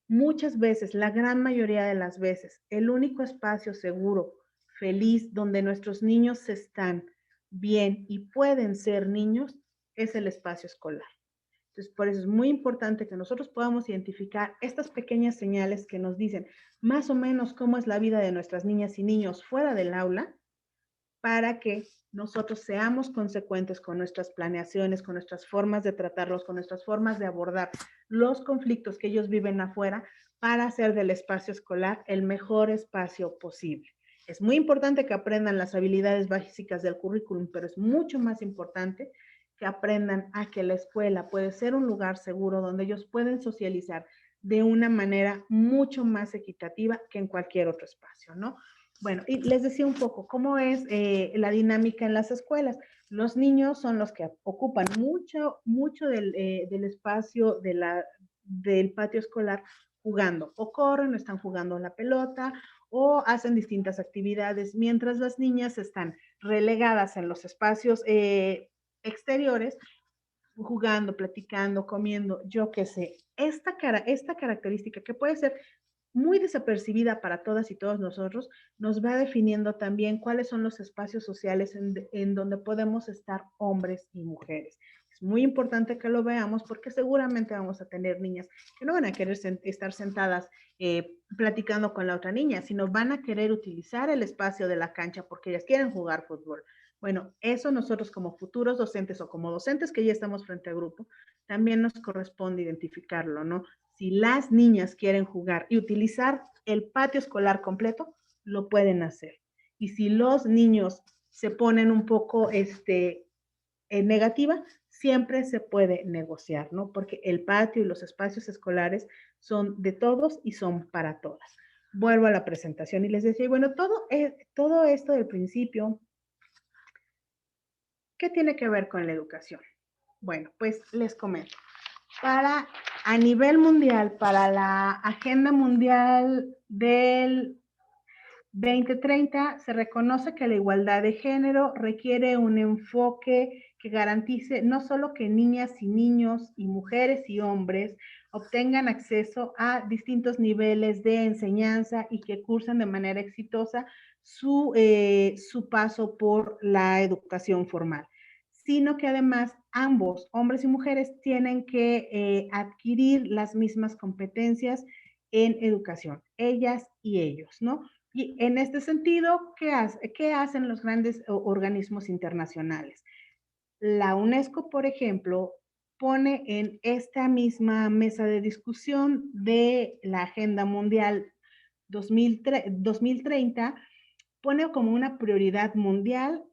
B: Muchas veces, la gran mayoría de las veces, el único espacio seguro, feliz, donde nuestros niños están bien y pueden ser niños, es el espacio escolar. Entonces, por eso es muy importante que nosotros podamos identificar estas pequeñas señales que nos dicen más o menos cómo es la vida de nuestras niñas y niños fuera del aula, para que nosotros seamos consecuentes con nuestras planeaciones, con nuestras formas de tratarlos, con nuestras formas de abordar los conflictos que ellos viven afuera, para hacer del espacio escolar el mejor espacio posible. Es muy importante que aprendan las habilidades básicas del currículum, pero es mucho más importante que aprendan a que la escuela puede ser un lugar seguro donde ellos pueden socializar de una manera mucho más equitativa que en cualquier otro espacio, ¿no? Bueno, y les decía un poco cómo es la dinámica en las escuelas. Los niños son los que ocupan mucho del espacio del patio escolar jugando, o corren, o están jugando la pelota, o hacen distintas actividades, mientras las niñas están relegadas en los espacios exteriores, jugando, platicando, comiendo, yo qué sé. Esta característica que puede ser muy desapercibida para todas y todos nosotros, nos va definiendo también cuáles son los espacios sociales en donde podemos estar hombres y mujeres. Es muy importante que lo veamos porque seguramente vamos a tener niñas que no van a querer estar sentadas platicando con la otra niña, sino van a querer utilizar el espacio de la cancha porque ellas quieren jugar fútbol. Bueno, eso nosotros como futuros docentes o como docentes que ya estamos frente al grupo, también nos corresponde identificarlo, ¿no? Si las niñas quieren jugar y utilizar el patio escolar completo, lo pueden hacer. Y si los niños se ponen un poco en negativa, siempre se puede negociar, ¿no? Porque el patio y los espacios escolares son de todos y son para todas. Vuelvo a la presentación y les decía, bueno, todo esto del principio, ¿qué tiene que ver con la educación? Bueno, pues les comento. A nivel mundial, para la Agenda Mundial del 2030, se reconoce que la igualdad de género requiere un enfoque que garantice no solo que niñas y niños y mujeres y hombres obtengan acceso a distintos niveles de enseñanza y que cursen de manera exitosa su paso por la educación formal, sino que además ambos, hombres y mujeres, tienen que adquirir las mismas competencias en educación, ellas y ellos, ¿no? Y en este sentido, ¿qué hacen los grandes organismos internacionales? La UNESCO, por ejemplo, pone en esta misma mesa de discusión de la Agenda Mundial 2030, pone como una prioridad mundial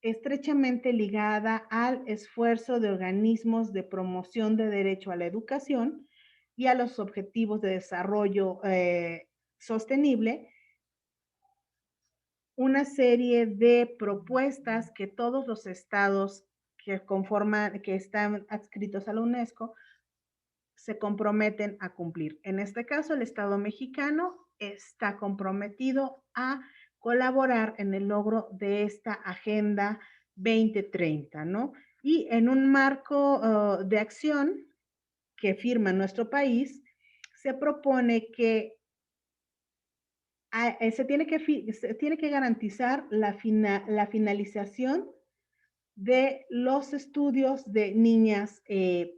B: estrechamente ligada al esfuerzo de organismos de promoción de derecho a la educación y a los objetivos de desarrollo sostenible, una serie de propuestas que todos los estados que están adscritos a la UNESCO se comprometen a cumplir. En este caso, el Estado mexicano está comprometido a colaborar en el logro de esta Agenda 2030, ¿no? Y en un marco de acción que firma nuestro país, se propone que se tiene que garantizar la finalización de los estudios de niñas que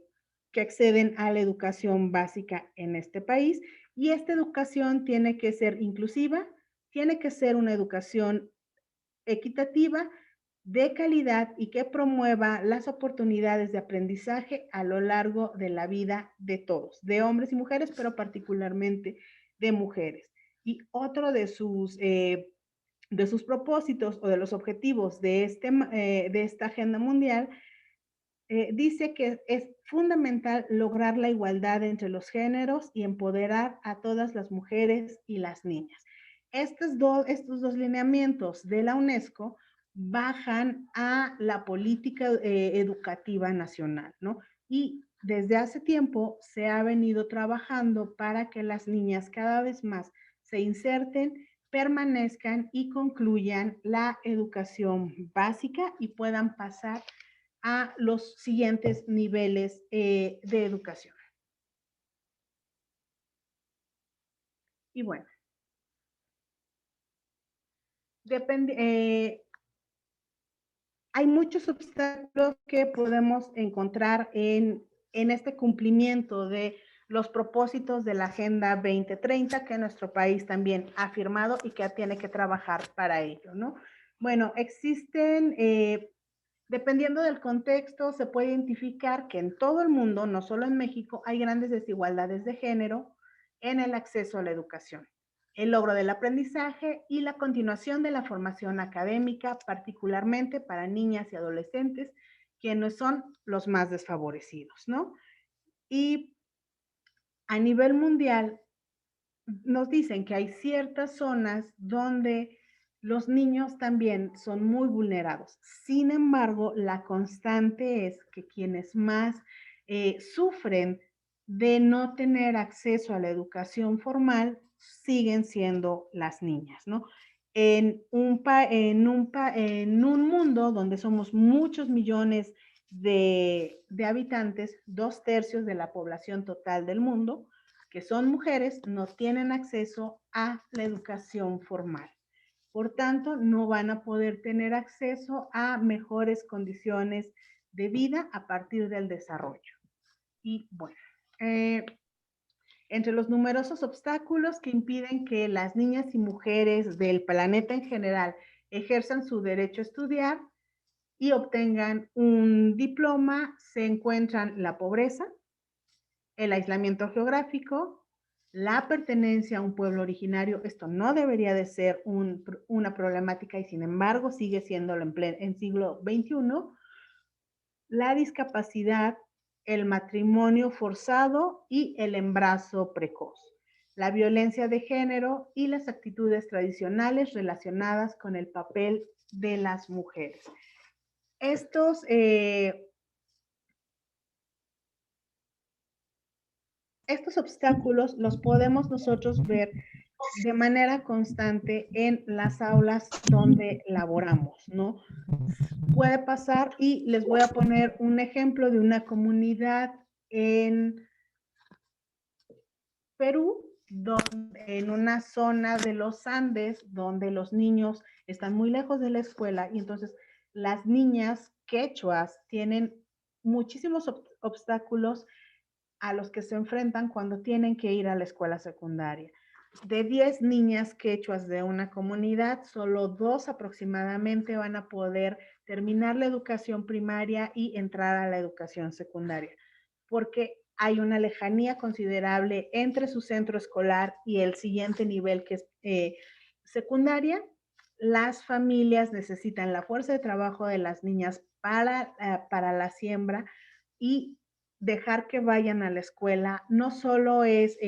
B: acceden a la educación básica en este país, y esta educación tiene que ser inclusiva, tiene que ser una educación equitativa, de calidad y que promueva las oportunidades de aprendizaje a lo largo de la vida de todos, de hombres y mujeres, pero particularmente de mujeres. Y otro de sus propósitos o de los objetivos de esta agenda mundial dice que es fundamental lograr la igualdad entre los géneros y empoderar a todas las mujeres y las niñas. Estos dos lineamientos de la UNESCO bajan a la política educativa nacional, ¿no? Y desde hace tiempo se ha venido trabajando para que las niñas cada vez más se inserten, permanezcan y concluyan la educación básica y puedan pasar a los siguientes niveles de educación. Y bueno, hay muchos obstáculos que podemos encontrar en este cumplimiento de los propósitos de la Agenda 2030 que nuestro país también ha firmado y que tiene que trabajar para ello, ¿no? Bueno, existen, dependiendo del contexto, se puede identificar que en todo el mundo, no solo en México, hay grandes desigualdades de género en el acceso a la educación, el logro del aprendizaje y la continuación de la formación académica, particularmente para niñas y adolescentes, quienes son los más desfavorecidos, ¿no? Y a nivel mundial, nos dicen que hay ciertas zonas donde los niños también son muy vulnerados. Sin embargo, la constante es que quienes más sufren de no tener acceso a la educación formal siguen siendo las niñas, ¿no? En un mundo donde somos muchos millones de habitantes, 2/3 de la población total del mundo, que son mujeres, no tienen acceso a la educación formal. Por tanto, no van a poder tener acceso a mejores condiciones de vida a partir del desarrollo. Y bueno, entre los numerosos obstáculos que impiden que las niñas y mujeres del planeta en general ejerzan su derecho a estudiar y obtengan un diploma, se encuentran la pobreza, el aislamiento geográfico, la pertenencia a un pueblo originario. Esto no debería de ser una problemática y sin embargo sigue siendo en siglo XXI. La discapacidad, el matrimonio forzado y el embarazo precoz, la violencia de género y las actitudes tradicionales relacionadas con el papel de las mujeres. Estos obstáculos los podemos nosotros ver de manera constante en las aulas donde laboramos, ¿no? Puede pasar y les voy a poner un ejemplo de una comunidad en Perú, en una zona de los Andes donde los niños están muy lejos de la escuela y entonces las niñas quechuas tienen muchísimos obstáculos a los que se enfrentan cuando tienen que ir a la escuela secundaria. De 10 niñas quechuas de una comunidad, solo 2 aproximadamente van a poder terminar la educación primaria y entrar a la educación secundaria, porque hay una lejanía considerable entre su centro escolar y el siguiente nivel, que es secundaria. Las familias necesitan la fuerza de trabajo de las niñas para la siembra y dejar que vayan a la escuela no solo es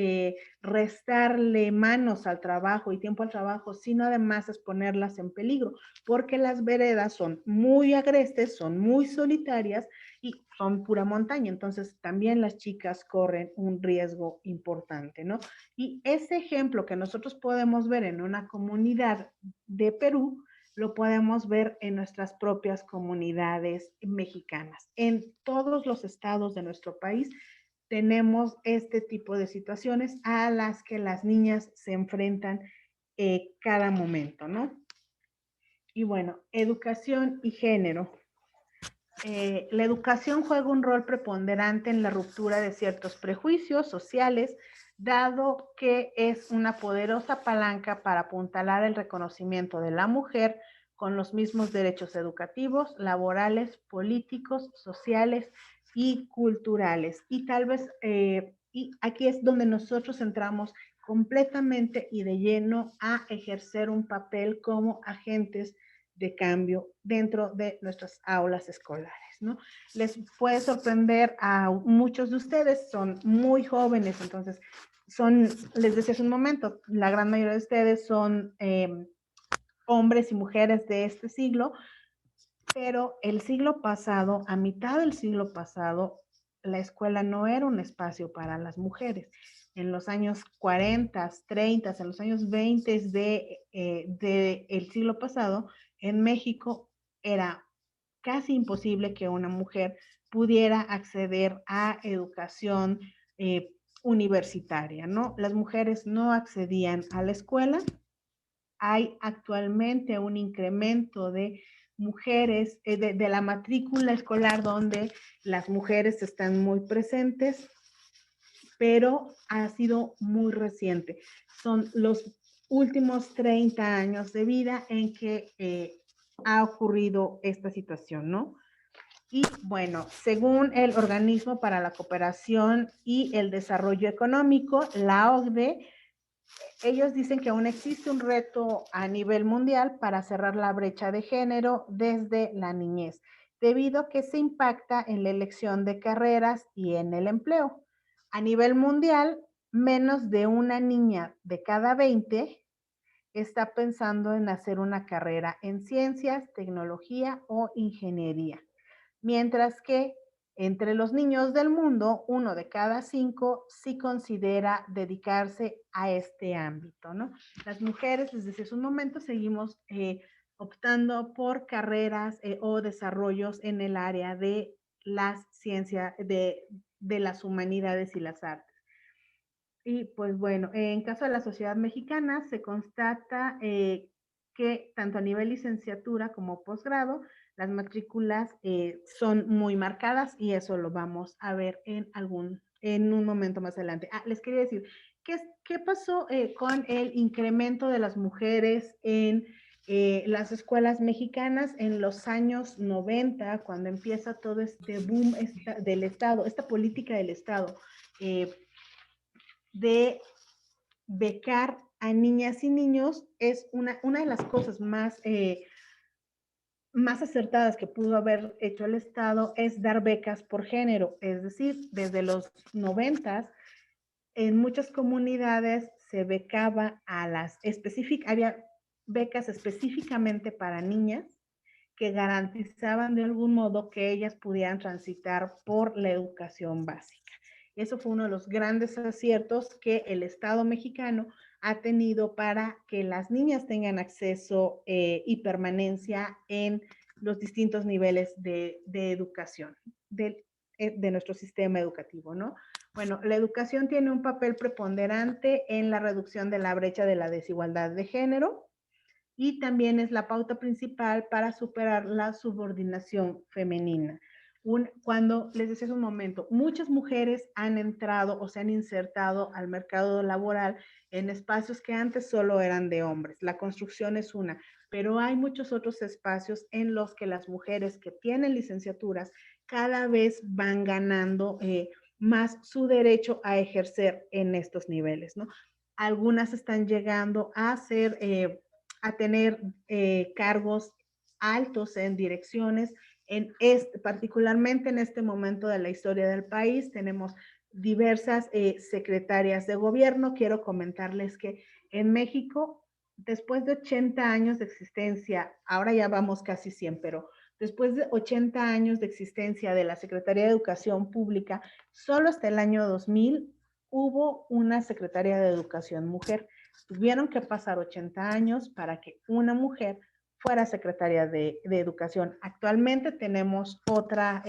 B: restarle manos al trabajo y tiempo al trabajo, sino además es ponerlas en peligro, porque las veredas son muy agrestes, son muy solitarias y son pura montaña, entonces también las chicas corren un riesgo importante, ¿no? Y ese ejemplo que nosotros podemos ver en una comunidad de Perú, lo podemos ver en nuestras propias comunidades mexicanas. En todos los estados de nuestro país tenemos este tipo de situaciones a las que las niñas se enfrentan cada momento, ¿no? Y bueno, educación y género. La educación juega un rol preponderante en la ruptura de ciertos prejuicios sociales, dado que es una poderosa palanca para apuntalar el reconocimiento de la mujer con los mismos derechos educativos, laborales, políticos, sociales y culturales. Y tal vez, y aquí es donde nosotros entramos completamente y de lleno a ejercer un papel como agentes de cambio dentro de nuestras aulas escolares, ¿no? Les puede sorprender a muchos de ustedes, son muy jóvenes, entonces les decía hace un momento, la gran mayoría de ustedes son hombres y mujeres de este siglo, pero el siglo pasado, a mitad del siglo pasado, la escuela no era un espacio para las mujeres. En los años 40, 30, en los años 20 del siglo pasado, en México era casi imposible que una mujer pudiera acceder a educación universitaria, ¿no? Las mujeres no accedían a la escuela. Hay actualmente un incremento de mujeres, de la matrícula escolar donde las mujeres están muy presentes, pero ha sido muy reciente. Son los últimos 30 años de vida en que ha ocurrido esta situación, ¿no? Y bueno, según el Organismo para la Cooperación y el Desarrollo Económico, la OCDE, ellos dicen que aún existe un reto a nivel mundial para cerrar la brecha de género desde la niñez, debido a que se impacta en la elección de carreras y en el empleo. A nivel mundial, menos de una niña de cada 20 está pensando en hacer una carrera en ciencias, tecnología o ingeniería, mientras que entre los niños del mundo, 1 de cada 5 sí considera dedicarse a este ámbito, ¿no? Las mujeres, les decía hace un momento, seguimos optando por carreras o desarrollos en el área de las ciencias, de las humanidades y las artes. Y pues bueno, en caso de la sociedad mexicana se constata que tanto a nivel licenciatura como posgrado, las matrículas son muy marcadas y eso lo vamos a ver en un momento más adelante. Les quería decir, ¿qué pasó con el incremento de las mujeres en las escuelas mexicanas en los años 90, cuando empieza todo este boom del Estado, esta política del Estado? De becar a niñas y niños es una de las cosas más acertadas que pudo haber hecho el Estado, es dar becas por género. Es decir, desde los 90 en muchas comunidades se becaba había becas específicamente para niñas que garantizaban de algún modo que ellas pudieran transitar por la educación básica. Eso fue uno de los grandes aciertos que el Estado mexicano ha tenido para que las niñas tengan acceso y permanencia en los distintos niveles de educación de nuestro sistema educativo, ¿no? Bueno, la educación tiene un papel preponderante en la reducción de la brecha de la desigualdad de género y también es la pauta principal para superar la subordinación femenina. Cuando les decía hace un momento, muchas mujeres han entrado o se han insertado al mercado laboral en espacios que antes solo eran de hombres. La construcción es una, pero hay muchos otros espacios en los que las mujeres que tienen licenciaturas cada vez van ganando más su derecho a ejercer en estos niveles, ¿no? Algunas están llegando a tener cargos altos en direcciones, particularmente en este momento de la historia del país. Tenemos diversas secretarias de gobierno. Quiero comentarles que en México, después de 80 años de existencia, ahora ya vamos casi 100, pero después de 80 años de existencia de la Secretaría de Educación Pública, solo hasta el año 2000 hubo una secretaria de Educación mujer. Tuvieron que pasar 80 años para que una mujer fuera secretaria de Educación. Actualmente tenemos otra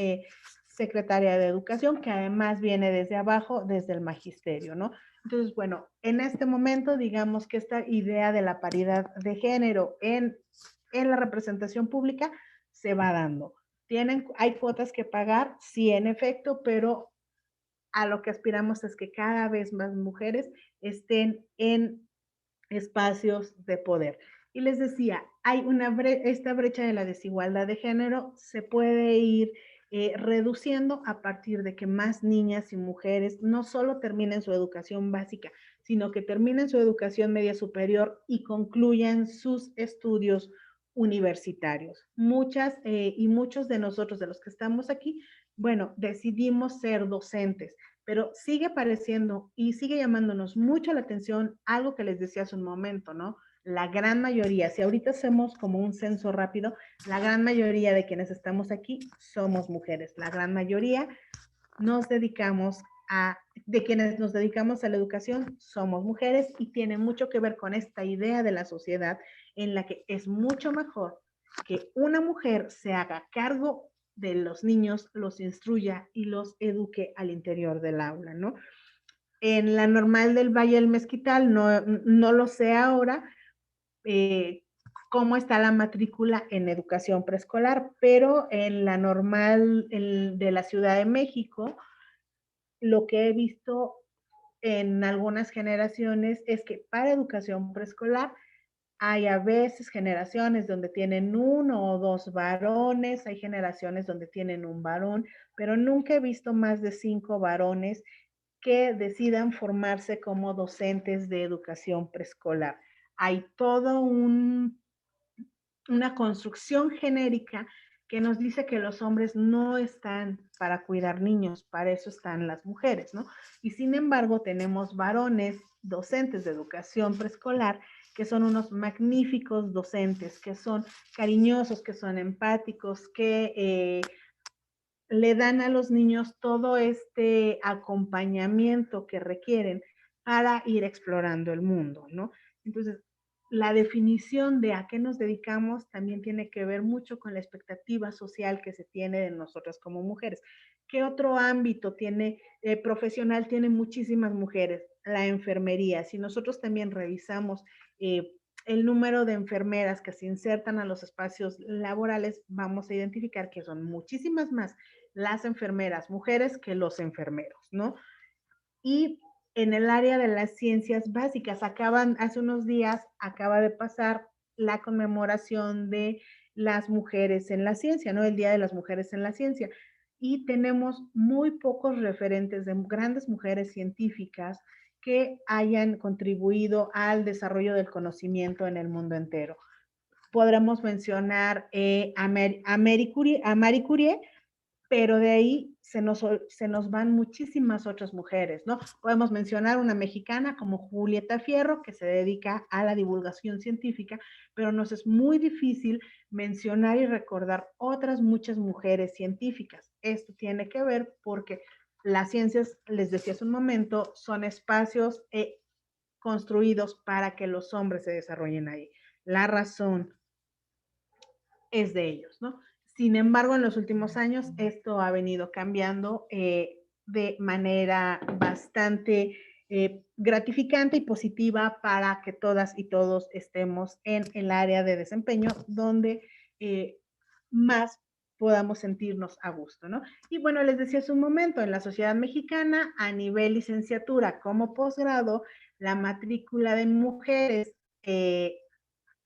B: secretaria de Educación que además viene desde abajo, desde el magisterio, ¿no? Entonces, bueno, en este momento, digamos que esta idea de la paridad de género en la representación pública se va dando. Hay cuotas que pagar, sí, en efecto, pero a lo que aspiramos es que cada vez más mujeres estén en espacios de poder. Y les decía, hay esta brecha de la desigualdad de género se puede ir reduciendo a partir de que más niñas y mujeres no solo terminen su educación básica, sino que terminen su educación media superior y concluyan sus estudios universitarios. Muchas y muchos de nosotros, de los que estamos aquí, bueno, decidimos ser docentes, pero sigue apareciendo y sigue llamándonos mucho la atención algo que les decía hace un momento, ¿no? La gran mayoría, si ahorita hacemos como un censo rápido, la gran mayoría de quienes estamos aquí somos mujeres. La gran mayoría nos dedicamos de quienes nos dedicamos a la educación somos mujeres y tiene mucho que ver con esta idea de la sociedad en la que es mucho mejor que una mujer se haga cargo de los niños, los instruya y los eduque al interior del aula, ¿no? En la normal del Valle del Mezquital, no lo sé ahora, cómo está la matrícula en educación preescolar, pero en la normal de la Ciudad de México, lo que he visto en algunas generaciones es que para educación preescolar hay a veces generaciones donde tienen uno o dos varones, hay generaciones donde tienen un varón, pero nunca he visto más de 5 varones que decidan formarse como docentes de educación preescolar. Hay todo una construcción genérica que nos dice que los hombres no están para cuidar niños, para eso están las mujeres, ¿no? Y sin embargo tenemos varones docentes de educación preescolar que son unos magníficos docentes, que son cariñosos, que son empáticos, que le dan a los niños todo este acompañamiento que requieren para ir explorando el mundo, ¿no? Entonces, la definición de a qué nos dedicamos también tiene que ver mucho con la expectativa social que se tiene de nosotras como mujeres. ¿Qué otro ámbito tiene profesional? Tiene muchísimas mujeres. La enfermería. Si nosotros también revisamos el número de enfermeras que se insertan a los espacios laborales, vamos a identificar que son muchísimas más las enfermeras mujeres que los enfermeros, ¿no? Y en el área de las ciencias básicas, hace unos días, acaba de pasar la conmemoración de las mujeres en la ciencia, ¿no? El Día de las Mujeres en la Ciencia. Y tenemos muy pocos referentes de grandes mujeres científicas que hayan contribuido al desarrollo del conocimiento en el mundo entero. Podremos mencionar a Marie Curie, pero de ahí se nos van muchísimas otras mujeres, ¿no? Podemos mencionar una mexicana como Julieta Fierro, que se dedica a la divulgación científica, pero nos es muy difícil mencionar y recordar otras muchas mujeres científicas. Esto tiene que ver porque las ciencias, les decía hace un momento, son espacios construidos para que los hombres se desarrollen ahí. La razón es de ellos, ¿no? Sin embargo, en los últimos años esto ha venido cambiando de manera bastante gratificante y positiva para que todas y todos estemos en el área de desempeño donde más podamos sentirnos a gusto, ¿no? Y bueno, les decía hace un momento, en la sociedad mexicana, a nivel licenciatura como posgrado, la matrícula de mujeres,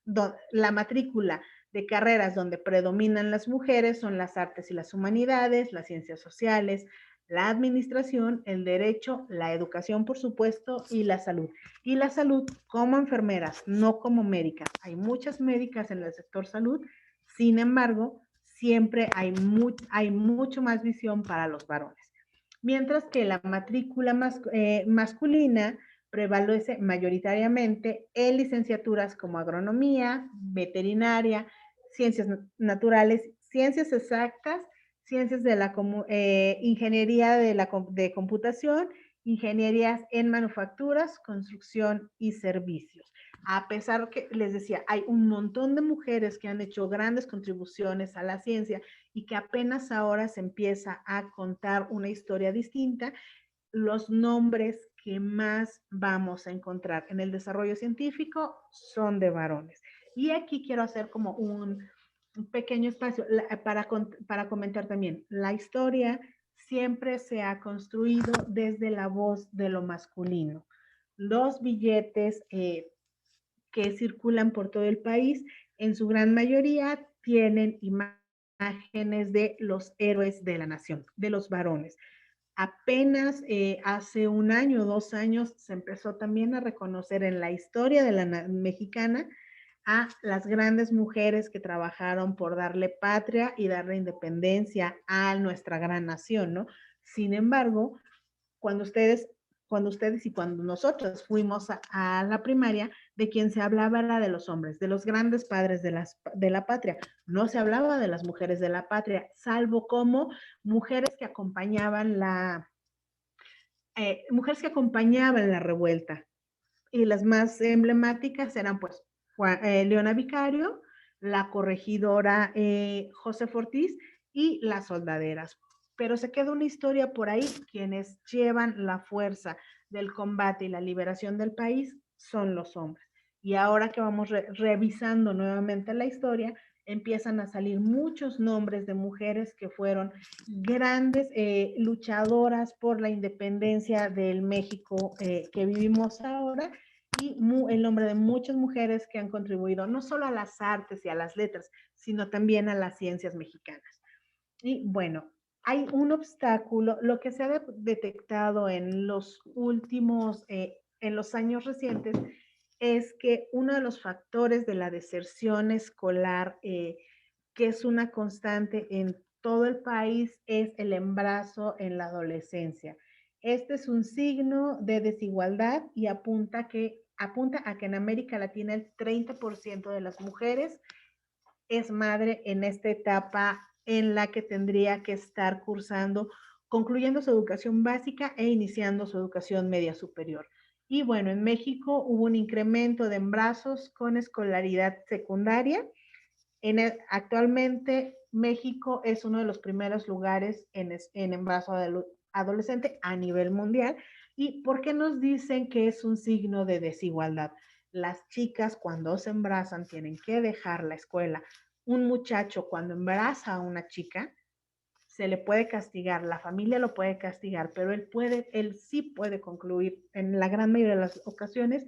B: la matrícula de carreras donde predominan las mujeres son las artes y las humanidades, las ciencias sociales, la administración, el derecho, la educación, por supuesto, y la salud. Y la salud como enfermeras, no como médicas. Hay muchas médicas en el sector salud, sin embargo, siempre hay mucho más visión para los varones. Mientras que la matrícula masculina prevalece mayoritariamente en licenciaturas como agronomía, veterinaria, ciencias naturales, ciencias exactas, ciencias de la ingeniería de computación, ingenierías en manufacturas, construcción y servicios. A pesar que les decía, hay un montón de mujeres que han hecho grandes contribuciones a la ciencia y que apenas ahora se empieza a contar una historia distinta, los nombres que más vamos a encontrar en el desarrollo científico son de varones. Y aquí quiero hacer como un pequeño espacio para comentar también. La historia siempre se ha construido desde la voz de lo masculino. Los billetes que circulan por todo el país. En su gran mayoría tienen imágenes de los héroes de la nación, de los varones. Apenas hace 1 año, 2 años, se empezó también a reconocer en la historia de la mexicana a las grandes mujeres que trabajaron por darle patria y darle independencia a nuestra gran nación, ¿no? Sin embargo, cuando ustedes y cuando nosotros fuimos a la primaria, de quien se hablaba era de los hombres, de los grandes padres de la patria. No se hablaba de las mujeres de la patria, salvo como mujeres que acompañaban la revuelta. Y las más emblemáticas eran pues Leona Vicario, la corregidora José Ortiz y las soldaderas. Pero se queda una historia por ahí. Quienes llevan la fuerza del combate y la liberación del país son los hombres. Y ahora que vamos revisando nuevamente la historia, empiezan a salir muchos nombres de mujeres que fueron grandes luchadoras por la independencia del México que vivimos ahora, y el nombre de muchas mujeres que han contribuido no solo a las artes y a las letras, sino también a las ciencias mexicanas. Y bueno, hay un obstáculo, lo que se ha detectado en los últimos, en los años recientes, es que uno de los factores de la deserción escolar, que es una constante en todo el país, es el embarazo en la adolescencia. Este es un signo de desigualdad y apunta a que en América Latina el 30% de las mujeres es madre en esta etapa en la que tendría que estar concluyendo su educación básica e iniciando su educación media superior. Y bueno, en México hubo un incremento de embarazos con escolaridad secundaria. Actualmente México es uno de los primeros lugares en embarazo adolescente a nivel mundial. ¿Y por qué nos dicen que es un signo de desigualdad? Las chicas cuando se embarazan tienen que dejar la escuela. Un muchacho cuando embaraza a una chica se le puede castigar, la familia lo puede castigar, pero él sí puede concluir en la gran mayoría de las ocasiones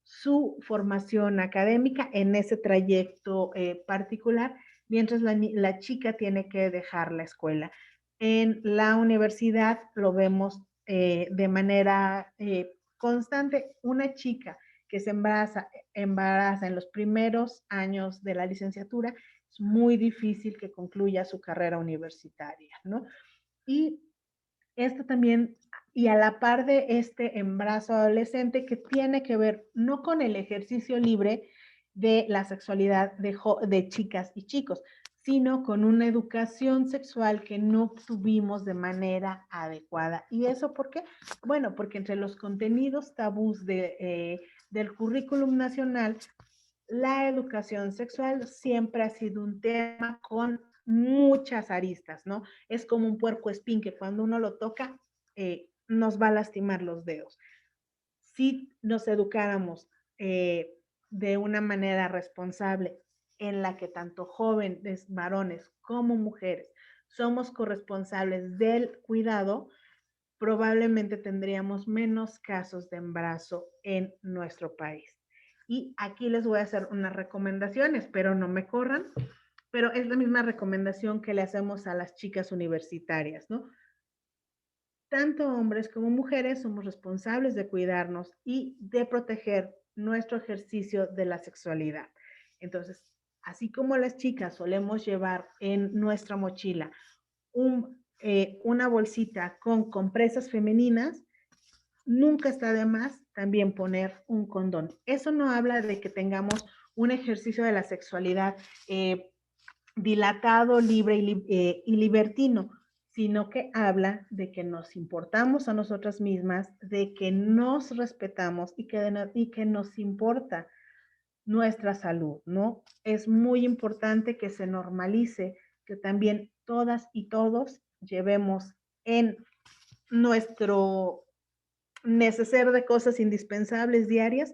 B: su formación académica en ese trayecto particular, mientras la chica tiene que dejar la escuela. En la universidad lo vemos de manera constante. Una chica que se embaraza en los primeros años de la licenciatura, es muy difícil que concluya su carrera universitaria, ¿no? Y esto también, y a la par de este embarazo adolescente que tiene que ver no con el ejercicio libre de la sexualidad de chicas y chicos, sino con una educación sexual que no tuvimos de manera adecuada. ¿Y eso por qué? Bueno, porque entre los contenidos tabús del currículum nacional, la educación sexual siempre ha sido un tema con muchas aristas, ¿no? Es como un puercoespín que cuando uno lo toca nos va a lastimar los dedos. Si nos educáramos de una manera responsable en la que tanto jóvenes, varones como mujeres somos corresponsables del cuidado, probablemente tendríamos menos casos de embarazo en nuestro país. Y aquí les voy a hacer unas recomendaciones, espero no me corran, pero es la misma recomendación que le hacemos a las chicas universitarias, ¿no? Tanto hombres como mujeres somos responsables de cuidarnos y de proteger nuestro ejercicio de la sexualidad. Entonces, así como las chicas solemos llevar en nuestra mochila una bolsita con compresas femeninas, nunca está de más también poner un condón. Eso no habla de que tengamos un ejercicio de la sexualidad dilatado, libre y libertino, sino que habla de que nos importamos a nosotras mismas, de que nos respetamos y que nos importa nuestra salud, ¿no? Es muy importante que se normalice que también todas y todos llevemos en nuestro neceser de cosas indispensables diarias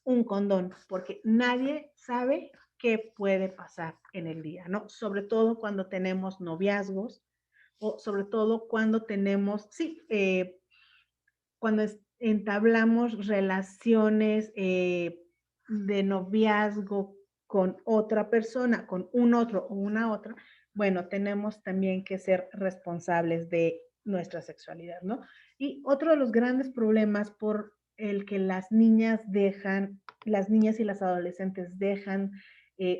B: un condón, porque nadie sabe qué puede pasar en el día, ¿no? Sobre todo cuando tenemos noviazgos o sobre todo cuando tenemos, sí, cuando entablamos relaciones de noviazgo con otra persona, con un otro o una otra, bueno, tenemos también que ser responsables de nuestra sexualidad, ¿no? Y otro de los grandes problemas por el que las niñas y las adolescentes dejan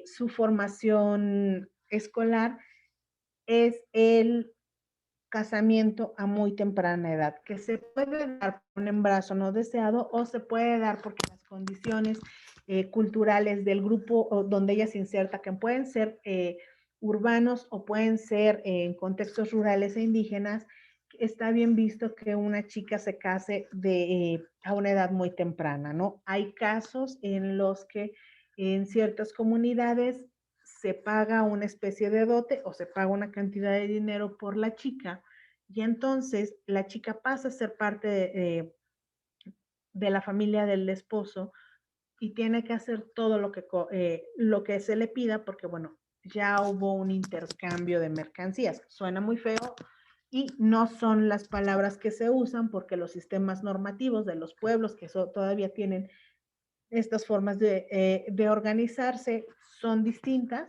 B: su formación escolar es el casamiento a muy temprana edad, que se puede dar por un embarazo no deseado o se puede dar porque las condiciones culturales del grupo donde ella se inserta, que pueden ser urbanos o pueden ser en contextos rurales e indígenas, está bien visto que una chica se case a una edad muy temprana, ¿no? Hay casos en los que en ciertas comunidades se paga una especie de dote o se paga una cantidad de dinero por la chica y entonces la chica pasa a ser parte de la familia del esposo y tiene que hacer todo lo que se le pida porque, bueno, ya hubo un intercambio de mercancías. Suena muy feo y no son las palabras que se usan porque los sistemas normativos de los pueblos que todavía tienen estas formas de organizarse son distintas,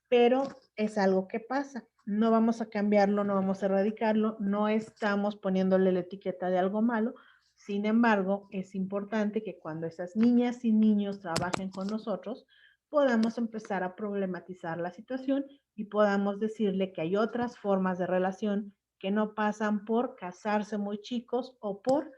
B: pero es algo que pasa. No vamos a cambiarlo, no vamos a erradicarlo, no estamos poniéndole la etiqueta de algo malo. Sin embargo, es importante que cuando esas niñas y niños trabajen con nosotros, podamos empezar a problematizar la situación y podamos decirle que hay otras formas de relación que no pasan por casarse muy chicos o por,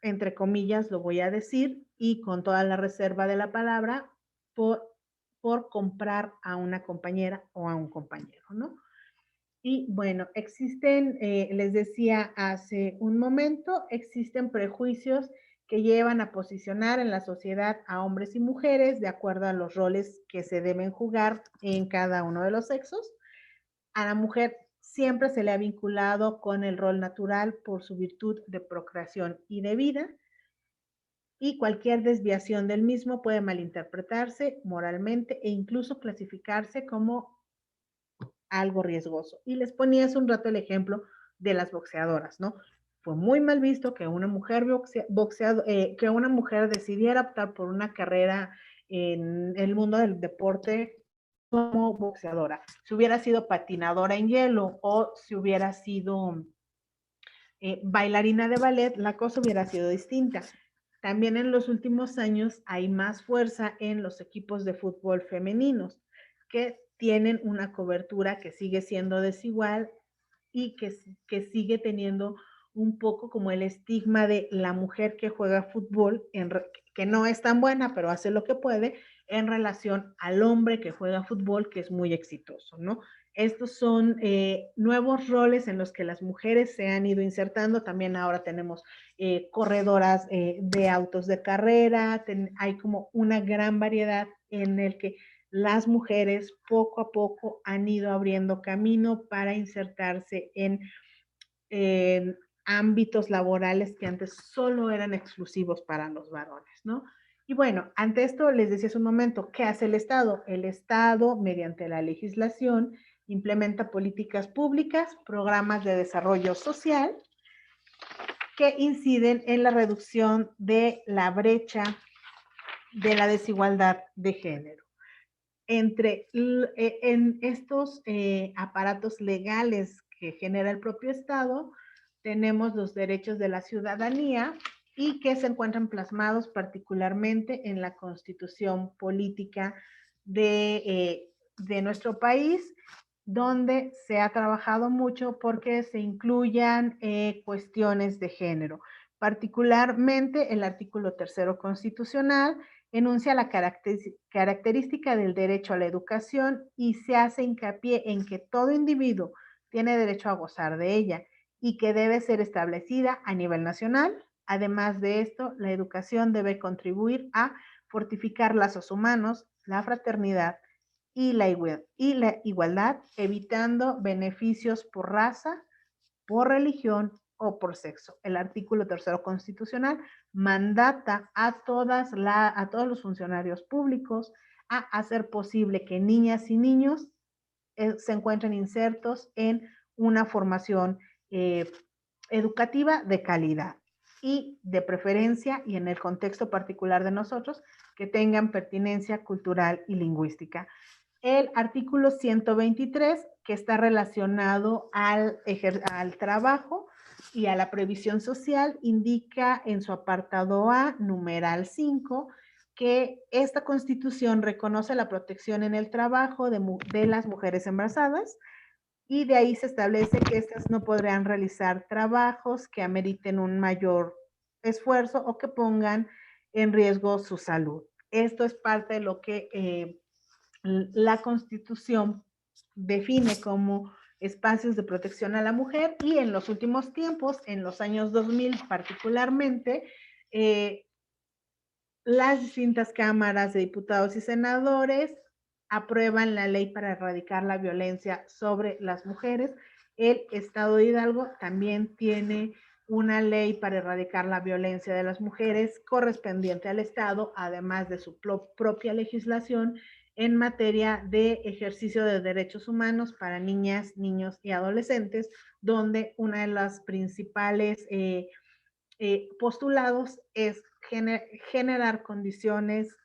B: entre comillas, lo voy a decir, y con toda la reserva de la palabra, por comprar a una compañera o a un compañero, ¿no? Y bueno, existen, les decía hace un momento, existen prejuicios que llevan a posicionar en la sociedad a hombres y mujeres de acuerdo a los roles que se deben jugar en cada uno de los sexos. A la mujer siempre se le ha vinculado con el rol natural por su virtud de procreación y de vida, y cualquier desviación del mismo puede malinterpretarse moralmente e incluso clasificarse como algo riesgoso. Y les ponía hace un rato el ejemplo de las boxeadoras, ¿no? Fue muy mal visto que una mujer que una mujer decidiera optar por una carrera en el mundo del deporte como boxeadora. Si hubiera sido patinadora en hielo o si hubiera sido bailarina de ballet, la cosa hubiera sido distinta. También en los últimos años hay más fuerza en los equipos de fútbol femeninos, que tienen una cobertura que sigue siendo desigual y que sigue teniendo un poco como el estigma de la mujer que juega fútbol, que no es tan buena, pero hace lo que puede, en relación al hombre que juega fútbol, que es muy exitoso, ¿no? Estos son nuevos roles en los que las mujeres se han ido insertando. También ahora tenemos corredoras de autos de carrera. Hay como una gran variedad en el que las mujeres poco a poco han ido abriendo camino para insertarse en ámbitos laborales que antes solo eran exclusivos para los varones, ¿no? Y bueno, ante esto les decía hace un momento, ¿qué hace el Estado? El Estado, mediante la legislación, implementa políticas públicas, programas de desarrollo social que inciden en la reducción de la brecha de la desigualdad de género. En estos aparatos legales que genera el propio Estado, tenemos los derechos de la ciudadanía y que se encuentran plasmados particularmente en la Constitución Política de nuestro país, donde se ha trabajado mucho porque se incluyan cuestiones de género. Particularmente el artículo 3º constitucional enuncia la característica del derecho a la educación y se hace hincapié en que todo individuo tiene derecho a gozar de ella y que debe ser establecida a nivel nacional. Además de esto, la educación debe contribuir a fortificar lazos humanos, la fraternidad y la igualdad, evitando beneficios por raza, por religión o por sexo. El artículo 3º constitucional mandata a todos los funcionarios públicos a hacer posible que niñas y niños se encuentren insertos en una formación educativa de calidad. y de preferencia, y en el contexto particular de nosotros, que tengan pertinencia cultural y lingüística. El artículo 123, que está relacionado al trabajo y a la previsión social, indica en su apartado A, numeral 5, que esta Constitución reconoce la protección en el trabajo de las mujeres embarazadas, y de ahí se establece que estas no podrán realizar trabajos que ameriten un mayor esfuerzo o que pongan en riesgo su salud. Esto es parte de lo que la Constitución define como espacios de protección a la mujer, y en los últimos tiempos, en los años 2000 particularmente, las distintas cámaras de diputados y senadores aprueban la ley para erradicar la violencia sobre las mujeres. El Estado de Hidalgo también tiene una ley para erradicar la violencia de las mujeres correspondiente al Estado, además de su propia legislación en materia de ejercicio de derechos humanos para niñas, niños y adolescentes, donde una de las principales postulados es generar condiciones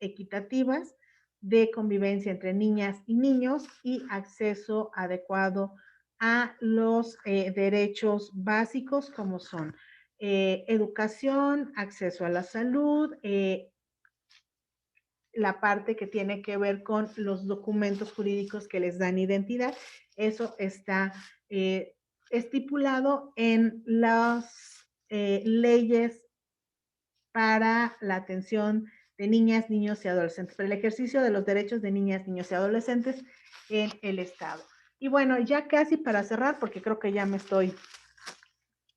B: equitativas de convivencia entre niñas y niños y acceso adecuado a los derechos básicos, como son educación, acceso a la salud, la parte que tiene que ver con los documentos jurídicos que les dan identidad. Eso está estipulado en las leyes para la atención de niñas, niños y adolescentes, para el ejercicio de los derechos de niñas, niños y adolescentes en el Estado. Y bueno, ya casi para cerrar, porque creo que ya me estoy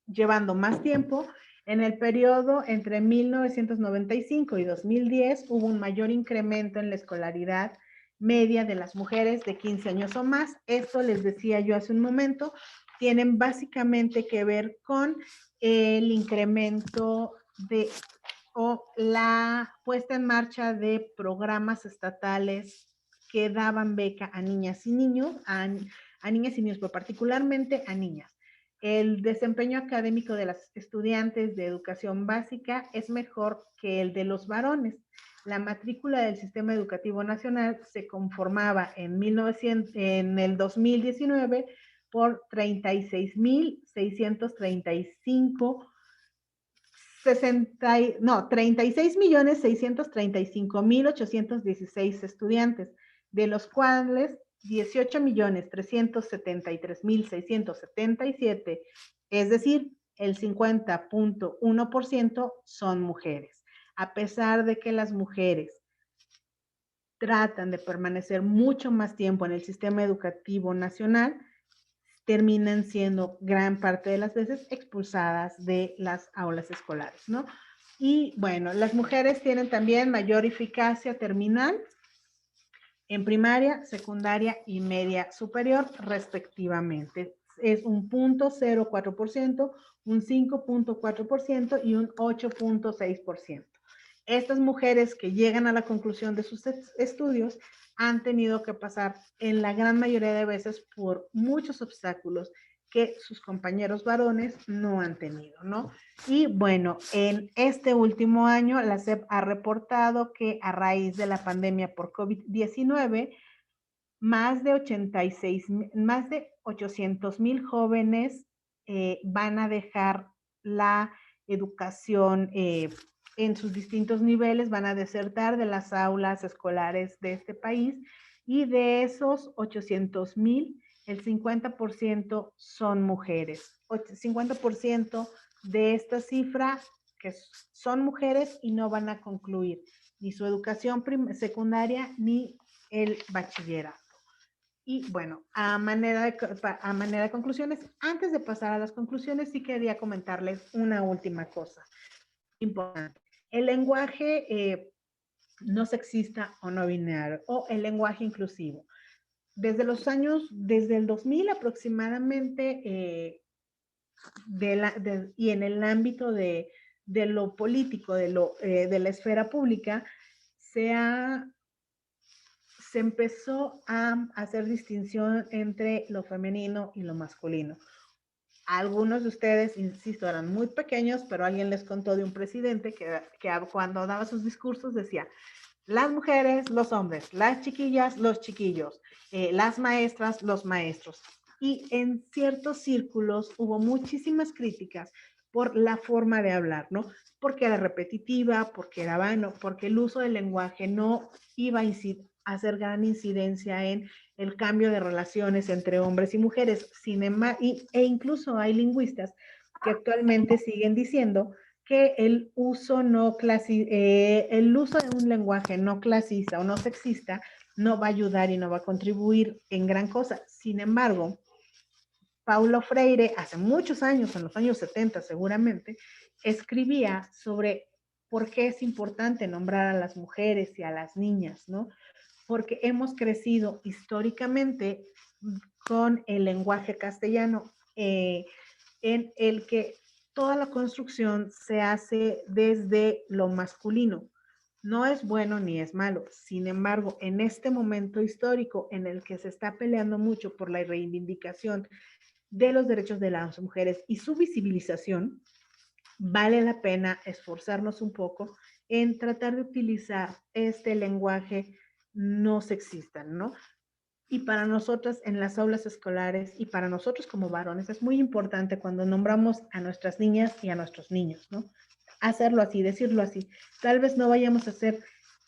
B: llevando más tiempo, en el periodo entre 1995 y 2010 hubo un mayor incremento en la escolaridad media de las mujeres de 15 años o más. Esto les decía yo hace un momento, tienen básicamente que ver con el incremento o la puesta en marcha de programas estatales que daban beca a niñas y niños, a niñas y niños, pero particularmente a niñas. El desempeño académico de las estudiantes de educación básica es mejor que el de los varones. La matrícula del Sistema Educativo Nacional se conformaba en el 2019 por 36.635 36.635.816 estudiantes, de los cuales 18.373.677, es decir, el 50.1% son mujeres. A pesar de que las mujeres tratan de permanecer mucho más tiempo en el sistema educativo nacional, terminan siendo gran parte de las veces expulsadas de las aulas escolares, ¿no? Y bueno, las mujeres tienen también mayor eficacia terminal en primaria, secundaria y media superior, respectivamente. Es un 0.04%, un 5.4% y un 8.6%. Estas mujeres que llegan a la conclusión de sus estudios han tenido que pasar en la gran mayoría de veces por muchos obstáculos que sus compañeros varones no han tenido, ¿no? Y bueno, en este último año la SEP ha reportado que a raíz de la pandemia por COVID-19, más de 800,000 jóvenes van a dejar la educación en sus distintos niveles, van a desertar de las aulas escolares de este país, y de esos 800,000, el 50% son mujeres. 50% de esta cifra que son mujeres y no van a concluir ni su educación secundaria ni el bachillerato. Y bueno, a manera de conclusiones, antes de pasar a las conclusiones, sí quería comentarles una última cosa importante. El lenguaje no sexista o no binario, o el lenguaje inclusivo. Desde el 2000 aproximadamente, y en el ámbito de lo político, de la esfera pública, se empezó a hacer distinción entre lo femenino y lo masculino. Algunos de ustedes, insisto, eran muy pequeños, pero alguien les contó de un presidente que cuando daba sus discursos decía, las mujeres, los hombres, las chiquillas, los chiquillos, las maestras, los maestros. Y en ciertos círculos hubo muchísimas críticas por la forma de hablar, ¿no? Porque era repetitiva, porque era vano, porque el uso del lenguaje no iba a hacer gran incidencia en el cambio de relaciones entre hombres y mujeres. Sin embargo, e incluso hay lingüistas que actualmente siguen diciendo que el uso de un lenguaje no clasista o no sexista no va a ayudar y no va a contribuir en gran cosa. Sin embargo, Paulo Freire, hace muchos años, en los años 70 seguramente, escribía sobre por qué es importante nombrar a las mujeres y a las niñas, ¿no? Porque hemos crecido históricamente con el lenguaje castellano, en el que toda la construcción se hace desde lo masculino. No es bueno ni es malo. Sin embargo, en este momento histórico en el que se está peleando mucho por la reivindicación de los derechos de las mujeres y su visibilización, vale la pena esforzarnos un poco en tratar de utilizar este lenguaje no sexista, ¿no? Y para nosotras en las aulas escolares y para nosotros como varones es muy importante cuando nombramos a nuestras niñas y a nuestros niños, ¿no? Hacerlo así, decirlo así. Tal vez no vayamos a hacer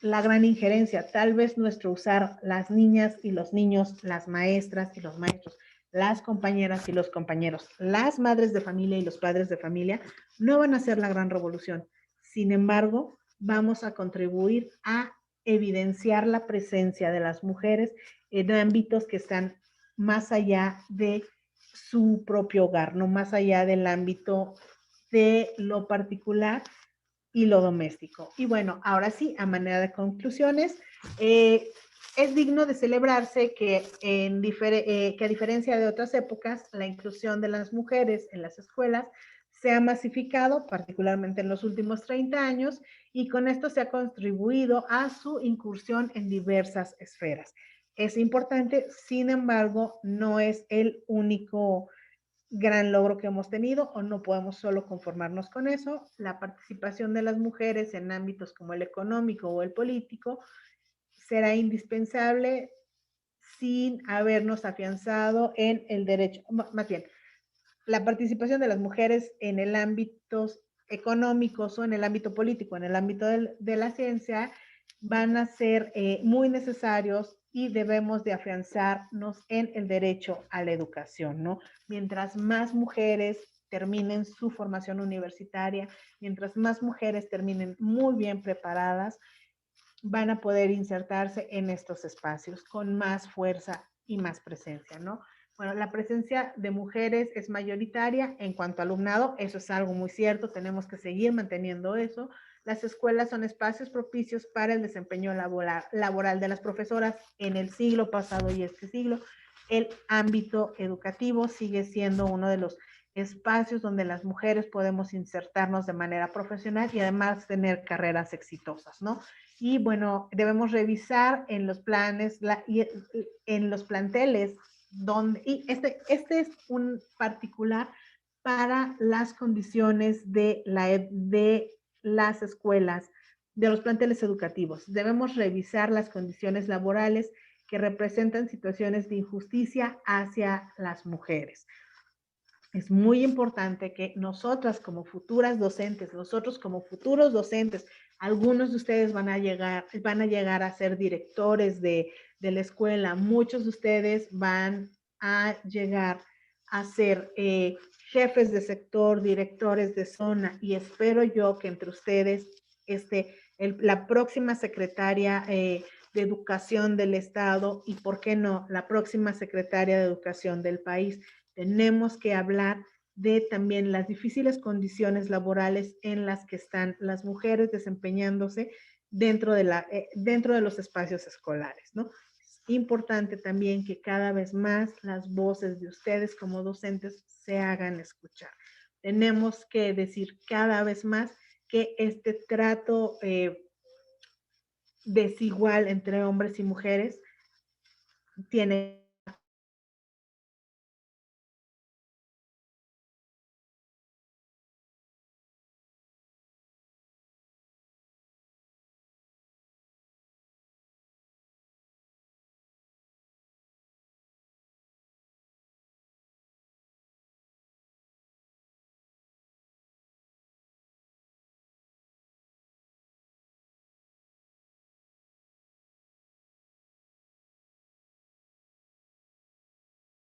B: la gran injerencia, tal vez nuestro usar las niñas y los niños, las maestras y los maestros, las compañeras y los compañeros, las madres de familia y los padres de familia, no van a ser la gran revolución. Sin embargo, vamos a contribuir a evidenciar la presencia de las mujeres en ámbitos que están más allá de su propio hogar, no más allá del ámbito de lo particular y lo doméstico. Y bueno, ahora sí, a manera de conclusiones, es digno de celebrarse que, que a diferencia de otras épocas, la inclusión de las mujeres en las escuelas se ha masificado, particularmente en los últimos 30 años, y con esto se ha contribuido a su incursión en diversas esferas. Es importante, sin embargo, no es el único gran logro que hemos tenido o no podemos solo conformarnos con eso. La participación de las mujeres en ámbitos como el económico o el político será indispensable sin habernos afianzado en el derecho, más bien, la participación de las mujeres en el ámbito económicos o en el ámbito político, en el ámbito de la ciencia, van a ser muy necesarios y debemos de afianzarnos en el derecho a la educación, ¿no? Mientras más mujeres terminen su formación universitaria, mientras más mujeres terminen muy bien preparadas, van a poder insertarse en estos espacios con más fuerza y más presencia, ¿no? Bueno, la presencia de mujeres es mayoritaria en cuanto a alumnado, eso es algo muy cierto, tenemos que seguir manteniendo eso. Las escuelas son espacios propicios para el desempeño laboral de las profesoras en el siglo pasado y este siglo. El ámbito educativo sigue siendo uno de los espacios donde las mujeres podemos insertarnos de manera profesional y además tener carreras exitosas, ¿no? Y bueno, debemos revisar en los planes, en los planteles, donde, y este es un particular para las condiciones de las escuelas, de los planteles educativos. Debemos revisar las condiciones laborales que representan situaciones de injusticia hacia las mujeres. Es muy importante que nosotras como futuras docentes, nosotros como futuros docentes, algunos de ustedes van a llegar a ser directores de la escuela, muchos de ustedes van a llegar a ser jefes de sector, directores de zona, y espero yo que entre ustedes la próxima secretaria de Educación del Estado y, ¿por qué no?, la próxima secretaria de Educación del país. Tenemos que hablar de también las difíciles condiciones laborales en las que están las mujeres desempeñándose dentro de los espacios escolares, ¿no? Es importante también que cada vez más las voces de ustedes como docentes se hagan escuchar. Tenemos que decir cada vez más que este trato desigual entre hombres y mujeres tiene